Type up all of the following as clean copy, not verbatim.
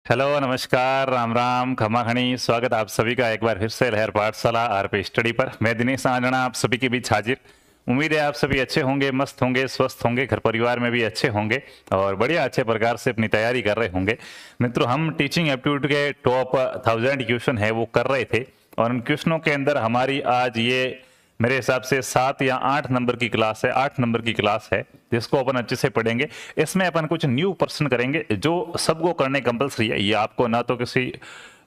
Hello, नमस्कार, राम राम, खमा खणी, स्वागत आप सभी का एक बार फिर से लहर पाठशाला आरपी स्टडी पर। मैं दिनेश आंजना आप सभी के बीच हाजिर। उम्मीद है आप सभी अच्छे होंगे, मस्त होंगे, स्वस्थ होंगे, घर परिवार में भी अच्छे होंगे और बढ़िया अच्छे प्रकार से अपनी तैयारी कर रहे होंगे। मित्रों, हम टीचिंग एप्टीट्यूड के टॉप 1000 क्वेश्चन है वो कर रहे थे और उन क्वेश्चनों के अंदर हमारी आज ये मेरे हिसाब से 7 या 8 नंबर की क्लास है, 8 नंबर की क्लास है जिसको अपन अच्छे से पढ़ेंगे। इसमें अपन कुछ न्यू प्रश्न करेंगे जो सबको करने कंपलसरी है। ये आपको ना तो किसी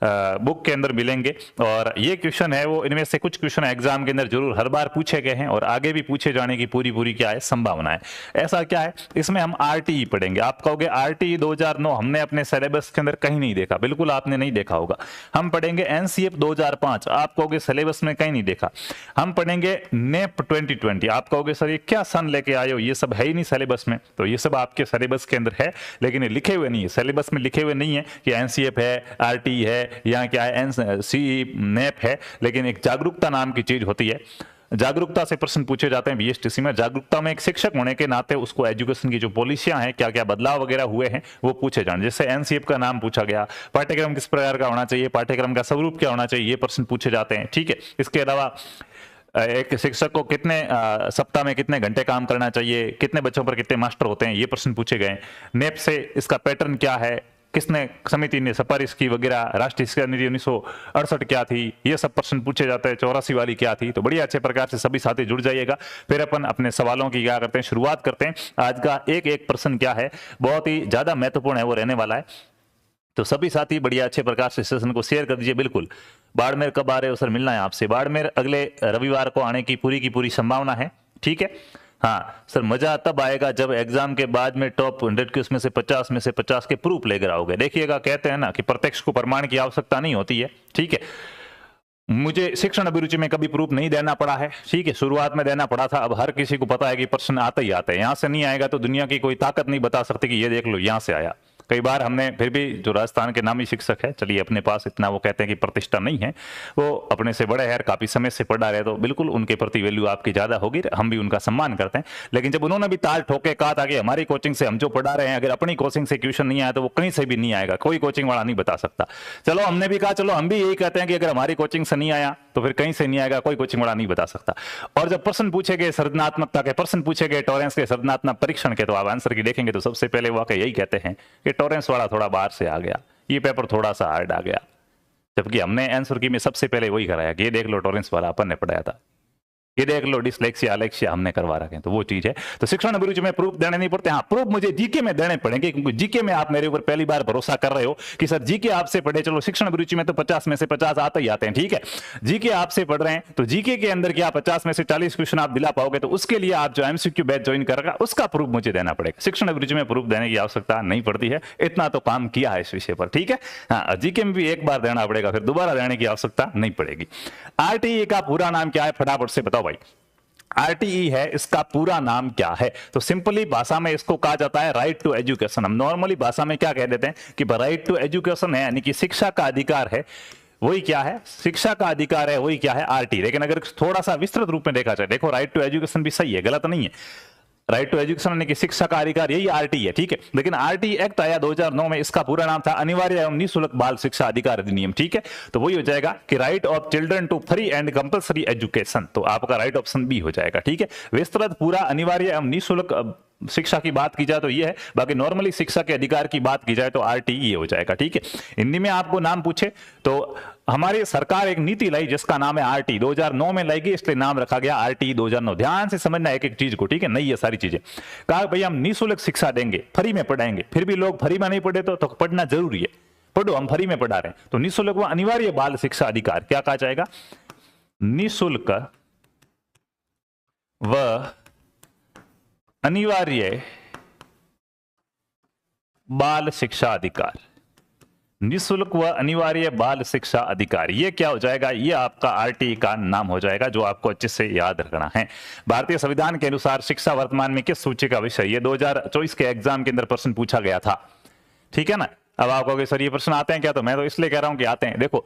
बुक के अंदर मिलेंगे और ये क्वेश्चन है वो, इनमें से कुछ क्वेश्चन एग्जाम के अंदर जरूर हर बार पूछे गए हैं और आगे भी पूछे जाने की पूरी क्या है संभावना है। ऐसा क्या है, इसमें हम आरटीई पढ़ेंगे। आप कहोगे आरटीई 2009 हमने अपने सिलेबस के अंदर कहीं नहीं देखा। बिल्कुल आपने नहीं देखा होगा। हम पढ़ेंगे एनसीएफ 2005, आप कहोगे सिलेबस में कहीं नहीं देखा। हम पढ़ेंगे नेप 2020, आप कहोगे सर ये क्या सन लेके आए हो, ये सब है ही नहीं सिलेबस में। तो ये सब आपके सिलेबस के अंदर है लेकिन ये लिखे हुए नहीं है, सिलेबस में लिखे हुए नहीं है कि एनसीएफ है, आरटी है, यहाँ क्या है, सी नेप है। लेकिन एक जागरूकता नाम की चीज होती है, जागरूकता से प्रश्न पूछे जाते हैं बीएसटीसी में। जागरूकता में एक शिक्षक होने के नाते उसको एजुकेशन की जो पॉलिसियां हैं, क्या क्या बदलाव वगैरह हुए हैं वो पूछे जाने। जैसे एनसीएफ का नाम पूछा गया, पाठ्यक्रम किस प्रकार का होना चाहिए, पाठ्यक्रम का स्वरूप क्या होना चाहिए, ये प्रश्न पूछे जाते हैं। ठीक है, इसके अलावा एक शिक्षक को कितने सप्ताह में कितने घंटे काम करना चाहिए, कितने बच्चों पर कितने मास्टर होते हैं, ये प्रश्न पूछे गए। नेप से इसका पैटर्न क्या है, किसने समिति ने सिफारिश की वगैरह, राष्ट्रीय शिक्षा नीति 1968 क्या थी, ये सब प्रश्न पूछे जाते हैं। 84 वाली क्या थी। तो बड़ी अच्छे प्रकार से सभी साथी जुड़ जाइएगा। फिर अपन अपने सवालों की क्या करते हैं, शुरुआत करते हैं। आज का एक एक प्रश्न क्या है, बहुत ही ज्यादा महत्वपूर्ण है, वो रहने वाला है। तो सभी साथी बढ़िया अच्छे प्रकार से सेशन को शेयर कर दीजिए। बिल्कुल, बाड़मेर कब आ रहे हो सर, मिलना है आपसे। बाड़मेर अगले रविवार को आने की पूरी संभावना है। ठीक है, हाँ सर, मजा तब आएगा जब एग्जाम के बाद में टॉप 100 के उसमें से 50 में से 50 के प्रूफ लेकर आओगे। देखिएगा, कहते हैं ना कि प्रत्यक्ष को प्रमाण की आवश्यकता नहीं होती है। ठीक है, मुझे शिक्षण अभिरुचि में कभी प्रूफ नहीं देना पड़ा है। ठीक है, शुरुआत में देना पड़ा था, अब हर किसी को पता है कि प्रश्न आते ही आते हैं। यहां से नहीं आएगा तो दुनिया की कोई ताकत नहीं बता सकती कि ये देख लो यहां से आया। कई बार हमने, फिर भी जो राजस्थान के नामी शिक्षक है, चलिए अपने पास इतना वो कहते हैं कि प्रतिष्ठा नहीं है, वो अपने से बड़े हैं, काफी समय से पढ़ा रहे, तो बिल्कुल उनके प्रति वैल्यू आपकी ज्यादा होगी, हम भी उनका सम्मान करते हैं। लेकिन जब उन्होंने भी ताल ठोके कहा था कि हमारी कोचिंग से हम जो पढ़ा रहे हैं, अगर अपनी कोचिंग से क्वेश्चन नहीं आया तो वो कहीं से भी नहीं आएगा, कोई कोचिंग वाला नहीं बता सकता। चलो हमने भी कहा, चलो हम भी यही कहते हैं कि अगर हमारी कोचिंग से नहीं आया तो फिर कहीं से नहीं आएगा, कोई कोचिंग वाला नहीं बता सकता। और जब प्रश्न पूछे गए सृजनात्मकता के, प्रश्न पूछे गए टॉरेंस के, सृजनात्मक परीक्षण के, तो आप आंसर की देखेंगे तो सबसे पहले वाकई यही कहते हैं कि टॉरेंस वाला थोड़ा बाहर से आ गया, ये पेपर थोड़ा सा हार्ड आ गया। जबकि हमने आंसर की में सबसे पहले वही कराया कि ये देख लो टॉरेंस वाला अपन ने पढ़ाया था, ये देख लो डिसलेक्सिया अलेक्सिया हमने करवा रखे हैं। तो वो चीज है। तो शिक्षण अभिरुचि में प्रूफ देने नहीं पड़ते। हाँ, प्रूफ मुझे जीके में देने पड़ेंगे क्योंकि जीके में आप मेरे ऊपर पहली बार भरोसा कर रहे हो कि सर जीके आपसे पढ़े। चलो, शिक्षण अभिरुचि में तो 50 में से 50 आते ही आते हैं। ठीक है, जीके आपसे पढ़ रहे हैं तो जीके के अंदर क्या 50 में से 40 क्वेश्चन आप दिला पाओगे, तो उसके लिए आप जो एमसीक्यू बैच ज्वाइन करेगा उसका प्रूफ मुझे देना पड़ेगा। शिक्षण अभिरुचि में प्रूफ देने की आवश्यकता नहीं पड़ती है, इतना तो काम किया है इस विषय पर। ठीक है, हाँ, जीके में भी एक बार देना पड़ेगा, फिर दोबारा देने की आवश्यकता नहीं पड़ेगी। आरटीई का पूरा नाम क्या है, फटाफट से बताओ भाई। आरटीई है, इसका पूरा नाम क्या है? तो सिंपली भाषा में इसको कहा जाता है राइट टू एजुकेशन। हम नॉर्मली भाषा में क्या कह देते हैं कि राइट टू एजुकेशन है, यानी कि शिक्षा का अधिकार है। वही क्या है, शिक्षा का अधिकार है, वही क्या है, आरटी। लेकिन अगर थोड़ा सा विस्तृत रूप में देखा जाए, देखो राइट टू एजुकेशन भी सही है, गलत नहीं है। राइट टू एजुकेशन यानी कि शिक्षा का अधिकार, यही आरटी है। ठीक है, लेकिन आरटी एक्ट आया 2009 में, इसका पूरा नाम था अनिवार्य एवं निःशुल्क बाल शिक्षा अधिकार अधिनियम। ठीक है, तो वही हो जाएगा कि right of children to free and compulsory education. तो आपका राइट ऑप्शन बी हो जाएगा। ठीक है, विस्तृत पूरा अनिवार्य एवं निःशुल्क शिक्षा की बात की जाए तो ये है, बाकी नॉर्मली शिक्षा के अधिकार की बात की जाए तो आरटीई हो जाएगा। ठीक है, हिंदी में आपको नाम पूछे तो हमारी सरकार एक नीति लाई जिसका नाम है आरटी, 2009 में लाई गई, इसलिए नाम रखा गया आरटी 2009। ध्यान से समझना एक एक चीज को। ठीक है, नहीं ये सारी चीजें कहा भैया हम निःशुल्क शिक्षा देंगे, फ्री में पढ़ाएंगे, फिर भी लोग फ्री में नहीं पढ़े तो पढ़ना जरूरी है। पढ़ो, हम फ्री में पढ़ा रहे हैं। तो निःशुल्क व अनिवार्य बाल शिक्षा अधिकार क्या कहा जाएगा, निःशुल्क व अनिवार्य बाल शिक्षा अधिकार, निःशुल्क व अनिवार्य बाल शिक्षा अधिकार, ये क्या हो जाएगा, ये आपका आरटीई का नाम हो जाएगा, जो आपको अच्छे से याद रखना है। भारतीय संविधान के अनुसार शिक्षा वर्तमान में किस सूची का विषय, ये 2024 के एग्जाम के अंदर प्रश्न पूछा गया था। ठीक है ना, अब आप कहोगे सर ये प्रश्न आते हैं क्या, तो मैं तो इसलिए कह रहा हूं कि आते हैं। देखो,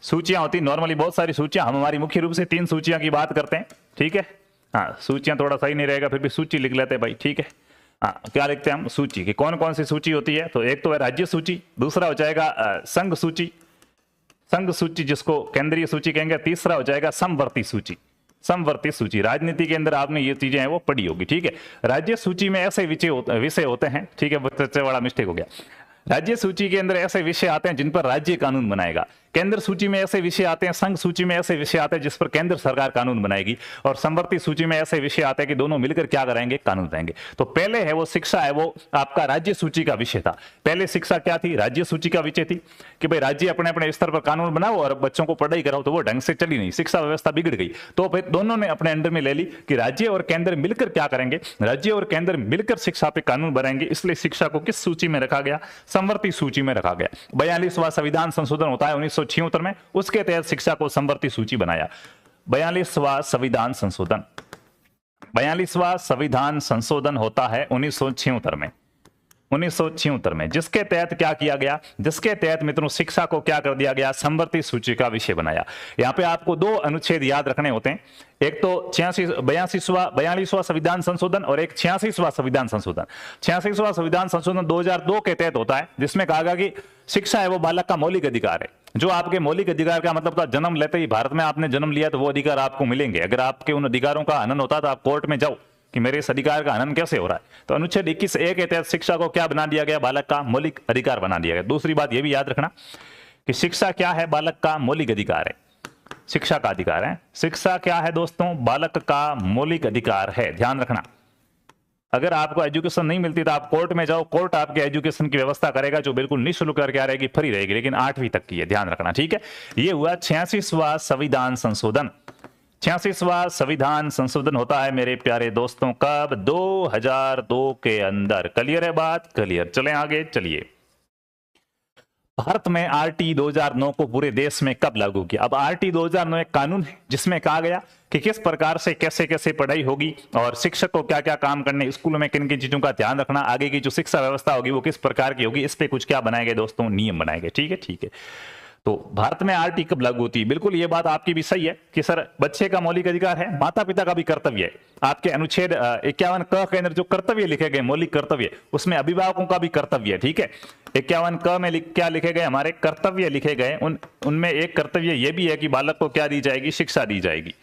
सूचियां होती नॉर्मली बहुत सारी सूचियां, हम हमारी मुख्य रूप से 3 सूचियां की बात करते हैं। ठीक है, हाँ, सूचियां थोड़ा सही नहीं रहेगा, फिर भी सूची लिख लेते हैं भाई। ठीक है, हाँ, क्या लिखते हैं हम, सूची की कौन कौन सी सूची होती है, तो एक तो है राज्य सूची, दूसरा हो जाएगा संघ सूची, संघ सूची जिसको केंद्रीय सूची कहेंगे, तीसरा हो जाएगा समवर्ती सूची, समवर्ती सूची। राजनीति के अंदर आपने ये चीजें हैं वो पढ़ी होगी, ठीक है। राज्य सूची में ऐसे विषय होते हैं, ठीक है, बच्चे बड़ा मिस्टेक हो गया। राज्य सूची के अंदर ऐसे विषय आते हैं जिन पर राज्य कानून बनाएगा, केंद्र सूची में ऐसे विषय आते हैं, संघ सूची में ऐसे विषय आते हैं जिस पर केंद्र सरकार कानून बनाएगी, और समवर्ती सूची में ऐसे विषय आते हैं कि दोनों मिलकर क्या कराएंगे, कानून बनाएंगे। तो पहले है वो शिक्षा है, वो आपका राज्य सूची का विषय था। पहले शिक्षा क्या थी, राज्य सूची का विषय थी कि भाई राज्य अपने अपने स्तर पर कानून बनाओ और बच्चों को पढ़ाई कराओ, तो वो ढंग से चली नहीं, शिक्षा व्यवस्था बिगड़ गई। तो फिर दोनों ने अपने अंडर में ले ली कि राज्य और केंद्र मिलकर क्या करेंगे, राज्य और केंद्र मिलकर शिक्षा पे कानून बनाएंगे, इसलिए शिक्षा को किस सूची में रखा गया, समवर्ती सूची में रखा गया। 42वां संविधान संशोधन होता है 1976 में, उसके तहत शिक्षा को समवर्ती सूची बनाया। 42वां संविधान संशोधन, 42वां संविधान संशोधन होता है 1976 में, 1976 में, जिसके तहत क्या किया गया, जिसके तहत मित्रों शिक्षा को क्या कर दिया गया, समवर्ती सूची का विषय बनाया। यहां पे आपको दो अनुच्छेद याद रखने होते हैं, एक तो 42वां संविधान संशोधन और एक 86वां संविधान संशोधन। 86वां संविधान संशोधन 2002 के तहत होता है, जिसमें कहा गया कि शिक्षा है वो बालक का मौलिक अधिकार है। जो आपके मौलिक अधिकार का मतलब था, जन्म लेते ही भारत में आपने जन्म लिया तो वो अधिकार आपको मिलेंगे। अगर आपके उन अधिकारों का हनन होता तो आप कोर्ट में जाओ कि मेरे इस अधिकार का हनन कैसे हो रहा है। तो अनुच्छेद 21(a) के तहत शिक्षा को क्या बना दिया गया, बालक का मौलिक अधिकार बना दिया गया। दूसरी बात यह भी याद रखना कि शिक्षा क्या है, बालक का मौलिक अधिकार है, शिक्षा का अधिकार है। शिक्षा क्या है दोस्तों, बालक का मौलिक अधिकार है, ध्यान रखना। अगर आपको एजुकेशन नहीं मिलती तो आप कोर्ट में जाओ, कोर्ट आपके एजुकेशन की व्यवस्था करेगा जो बिल्कुल निःशुल्क करके आ रहेगी, फ्री रहेगी, लेकिन 8वीं तक की है, ध्यान रखना, ठीक है। ये हुआ 86वां संविधान संशोधन। 86वां संविधान संशोधन होता है मेरे प्यारे दोस्तों कब, 2002 के अंदर। क्लियर है बात, क्लियर। चलें आगे, चलिए। भारत में आरटी 2009 को पूरे देश में कब लागू किया। अब आरटी 2009 एक कानून है जिसमें कहा गया कि किस प्रकार से कैसे कैसे पढ़ाई होगी और शिक्षक को क्या क्या काम करने, स्कूलों में किन किन चीजों का ध्यान रखना, आगे की जो शिक्षा व्यवस्था होगी वो किस प्रकार की होगी, इस पे कुछ क्या बनाए गए दोस्तों, नियम बनाए गए, ठीक है, ठीक है। तो भारत में आरटी कब लागू होती है, बिल्कुल ये बात आपकी भी सही है कि सर बच्चे का मौलिक अधिकार है, माता पिता का भी कर्तव्य है। आपके अनुच्छेद 51 क के अंदर जो कर्तव्य लिखे गए, मौलिक कर्तव्य, उसमें अभिभावकों का भी कर्तव्य है, ठीक है। 51 क में क्या लिखे गए, हमारे कर्तव्य लिखे गए, उनमें एक कर्तव्य यह भी है कि बालक को क्या दी जाएगी, शिक्षा दी जाएगी।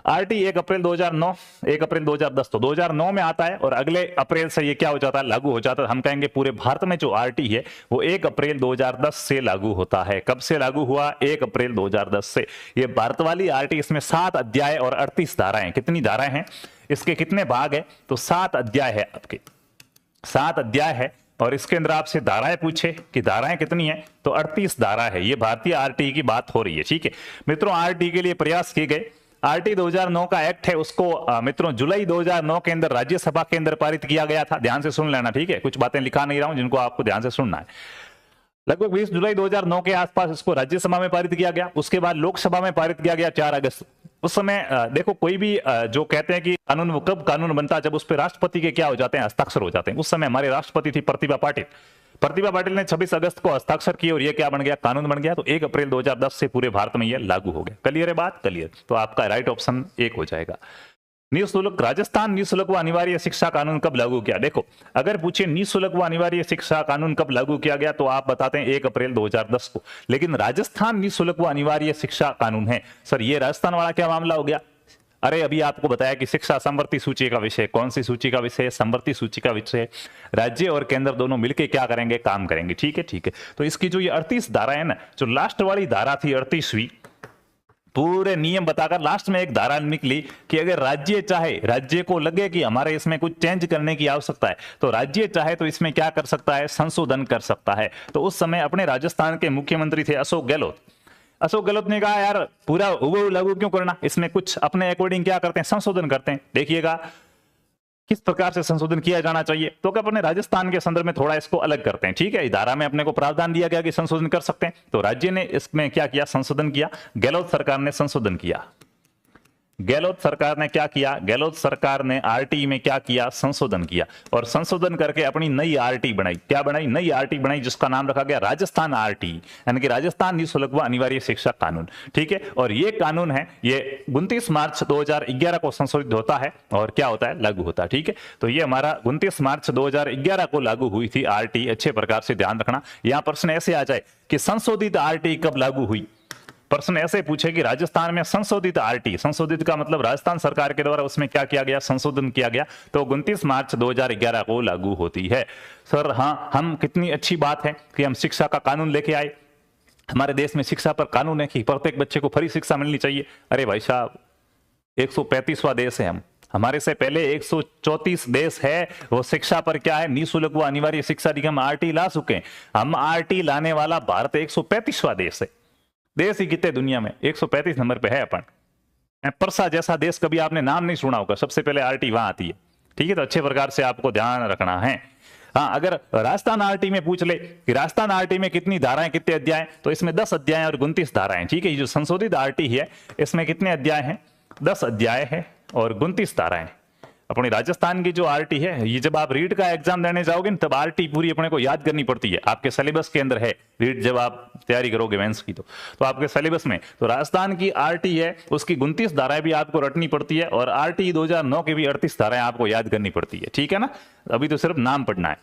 आरटी 1 अप्रैल 2009, 1 अप्रैल 2010, तो 2009 में आता है और अगले अप्रैल से ये क्या हो जाता है, लागू हो जाता है। हम कहेंगे पूरे भारत में जो आरटी है वो 1 अप्रैल 2010 से लागू होता है। कब से लागू हुआ, 1 अप्रैल 2010 से। ये भारत वाली आरटी, इसमें 7 अध्याय और 38 धाराएं। कितनी धाराएं हैं, इसके कितने भाग है, तो 7 अध्याय है, आपके 7 अध्याय है। और इसके अंदर आपसे धाराएं पूछे कि धाराएं कितनी है, तो 38 धारा है। ये भारतीय आरटी की बात हो रही है, ठीक है मित्रों। आरटी के लिए प्रयास किए गए। आरटी 2009 का एक्ट है, उसको मित्रों जुलाई 2009 के अंदर राज्यसभा के अंदर पारित किया गया था। ध्यान से सुन लेना, ठीक है, कुछ बातें लिखा नहीं रहा हूं जिनको आपको ध्यान से सुनना है। लगभग 20 जुलाई 2009 के आसपास इसको राज्यसभा में पारित किया गया। उसके बाद लोकसभा में पारित किया गया 4 अगस्त। उस समय देखो कोई भी जो कहते हैं कि कानून, वो कब कानून बनता है, जब उस पर राष्ट्रपति के क्या हो जाते हैं, हस्ताक्षर हो जाते हैं। उस समय हमारे राष्ट्रपति थी प्रतिभा पाटिल। प्रतिभा पाटिल ने 26 अगस्त को हस्ताक्षर किए और ये क्या बन गया, कानून बन गया। तो 1 अप्रैल 2010 से पूरे भारत में ये लागू हो गया। क्लियर है बात, क्लियर। तो आपका राइट ऑप्शन 1 हो जाएगा। निःशुल्क, राजस्थान निःशुल्क व अनिवार्य शिक्षा कानून कब लागू किया। देखो अगर पूछे निःशुल्क व अनिवार्य शिक्षा कानून कब लागू किया गया, तो आप बताते हैं 1 अप्रैल 2010 को। लेकिन राजस्थान निःशुल्क व अनिवार्य शिक्षा कानून है, सर ये राजस्थान वाला क्या मामला हो गया। अरे अभी आपको बताया कि शिक्षा समवर्ती सूची का विषय। कौन सी सूची का विषय, समवर्ती सूची का विषय। राज्य और केंद्र दोनों मिलकर क्या करेंगे, काम करेंगे, ठीक है, ठीक है। तो इसकी जो ये 38 धारा है ना, जो लास्ट वाली धारा थी 38वीं, पूरे नियम बताकर लास्ट में एक धारा निकली कि अगर राज्य चाहे, राज्य को लगे कि हमारे इसमें कुछ चेंज करने की आवश्यकता है, तो राज्य चाहे तो इसमें क्या कर सकता है, संशोधन कर सकता है। तो उस समय अपने राजस्थान के मुख्यमंत्री थे अशोक गहलोत। अशोक गहलोत ने कहा यार पूरा हुबहू लागू क्यों करना, इसमें कुछ अपने अकॉर्डिंग क्या करते हैं, संशोधन करते हैं। देखिएगा किस प्रकार से संशोधन किया जाना चाहिए। तो क्या अपने राजस्थान के संदर्भ में थोड़ा इसको अलग करते हैं, ठीक है। धारा में अपने को प्रावधान दिया गया कि संशोधन कर सकते हैं, तो राज्य ने इसमें क्या किया, संशोधन किया। गहलोत सरकार ने संशोधन किया। गहलोत सरकार ने क्या किया, गहलोत सरकार ने आरटी में क्या किया, संशोधन किया, और संशोधन करके अपनी नई आरटी बनाई। क्या बनाई, नई आरटी बनाई, जिसका नाम रखा गया राजस्थान आरटी, यानी कि राजस्थान निःशुल्क व अनिवार्य शिक्षा कानून। ठीक है, और ये कानून है, ये 29 मार्च 2011 को संशोधित होता है और क्या होता है, लागू होता है। ठीक है, तो ये हमारा 29 मार्च 2011 को लागू हुई थी आरटी। अच्छे प्रकार से ध्यान रखना, यहां प्रश्न ऐसे आ जाए कि संशोधित आरटी कब लागू हुई। प्रश्न ऐसे पूछे कि राजस्थान में संशोधित आरटी, संशोधित का मतलब राजस्थान सरकार के द्वारा उसमें क्या किया गया, संशोधन किया गया, तो 29 मार्च 2011 को लागू होती है। सर हाँ, हम कितनी अच्छी बात है कि हम शिक्षा का कानून लेके आए। हमारे देश में शिक्षा पर कानून है कि प्रत्येक बच्चे को फ्री शिक्षा मिलनी चाहिए। अरे भाई साहब, 135वां देश है हम, हमारे से पहले 134 देश है, वो शिक्षा पर क्या है, निःशुल्क व अनिवार्य शिक्षा निगम आरटी ला चुके हैं। हम आरटी लाने वाला भारत 135वां देश है। देश ही कितने दुनिया में, 135 नंबर पे है अपन। परसा जैसा देश कभी आपने नाम नहीं सुना होगा, सबसे पहले आरटी वहां आती है। ठीक है, तो अच्छे प्रकार से आपको ध्यान रखना है। हाँ, अगर राजस्थान आरटी में पूछ ले कि राजस्थान आरटी में कितनी धाराएं, कितने अध्याय, तो इसमें 10 अध्याय और 29 धाराएं। ठीक है, ये जो संशोधित आरटी है इसमें कितने अध्याय हैं, 10 अध्याय है और 29 धाराएं। अपनी राजस्थान की जो आरटी है, ये जब आप रीट का एग्जाम देने जाओगे ना, तब आरटी पूरी अपने को याद करनी पड़ती है। आपके सिलेबस के अंदर है रीट, जब आप तैयारी करोगे मेंस की, तो आपके सिलेबस में तो राजस्थान की आरटी है, उसकी 29 धाराएं भी आपको रटनी पड़ती है, और आरटी 2009 की भी 38 धाराएं आपको याद करनी पड़ती है। ठीक है ना, अभी तो सिर्फ नाम पढ़ना है।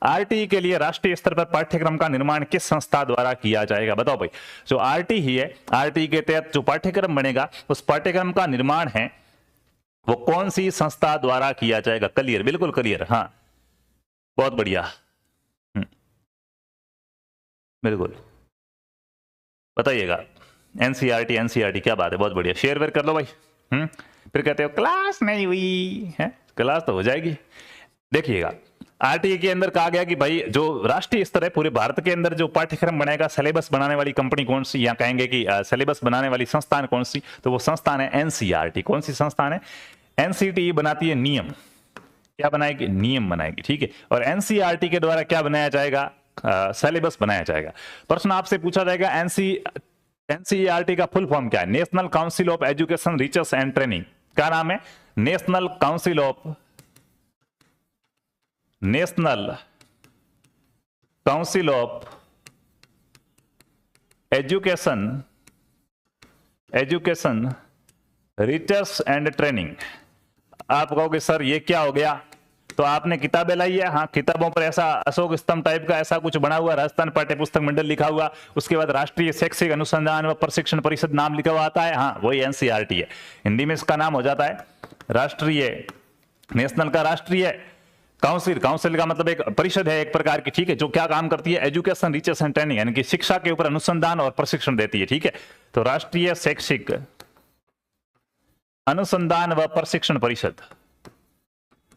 आरटी के लिए राष्ट्रीय स्तर पर पाठ्यक्रम का निर्माण किस संस्था द्वारा किया जाएगा, बताओ भाई। जो आरटी ही है, आरटी के तहत जो पाठ्यक्रम बनेगा, उस पाठ्यक्रम का निर्माण है वो कौन सी संस्था द्वारा किया जाएगा। क्लियर, बिल्कुल क्लियर, हाँ बहुत बढ़िया, बिल्कुल बताइएगा। एनसीईआरटी, एनसीईआरटी, क्या बात है, बहुत बढ़िया, शेयर वेयर कर लो भाई। फिर कहते हो क्लास नहीं हुई है, क्लास तो हो जाएगी। देखिएगा, आरटीए के अंदर कहा गया कि भाई जो राष्ट्रीय स्तर है, पूरे भारत के अंदर जो पाठ्यक्रम बनेगा, सिलेबस बनाने वाली कंपनी कौन सी, या कहेंगे कि सिलेबस बनाने वाली संस्थान कौन सी, तो वो संस्थान है एनसीईआरटी। कौन सी संस्थान है, एनसीटी बनाती है नियम, क्या बनाएगी, नियम बनाएगी। ठीक है, और एनसीईआरटी के द्वारा क्या बनाया जाएगा, सिलेबस बनाया जाएगा। प्रश्न आपसे पूछा जाएगा एनसीईआरटी का फुल फॉर्म क्या है, national council of education research and training. क्या नाम है, national council of education research and training. आप कहोगे सर ये क्या हो गया, तो आपने किताबें लाई है, हाँ किताबों पर ऐसा अशोक स्तंभ टाइप का ऐसा कुछ बना हुआ, राजस्थान पाठ्य पुस्तक मंडल लिखा हुआ, उसके बाद राष्ट्रीय शैक्षिक अनुसंधान व प्रशिक्षण परिषद नाम लिखा हुआ आता है, हाँ वही एनसीईआरटी है। हिंदी में इसका नाम हो जाता है राष्ट्रीय, नेशनल का राष्ट्रीय, काउंसिल का मतलब एक परिषद है एक प्रकार की। ठीक है, जो क्या काम करती है, एजुकेशन रिसर्च एंड ट्रेनिंग, यानी कि शिक्षा के ऊपर अनुसंधान और प्रशिक्षण देती है। ठीक है, तो राष्ट्रीय शैक्षिक अनुसंधान व प्रशिक्षण परिषद,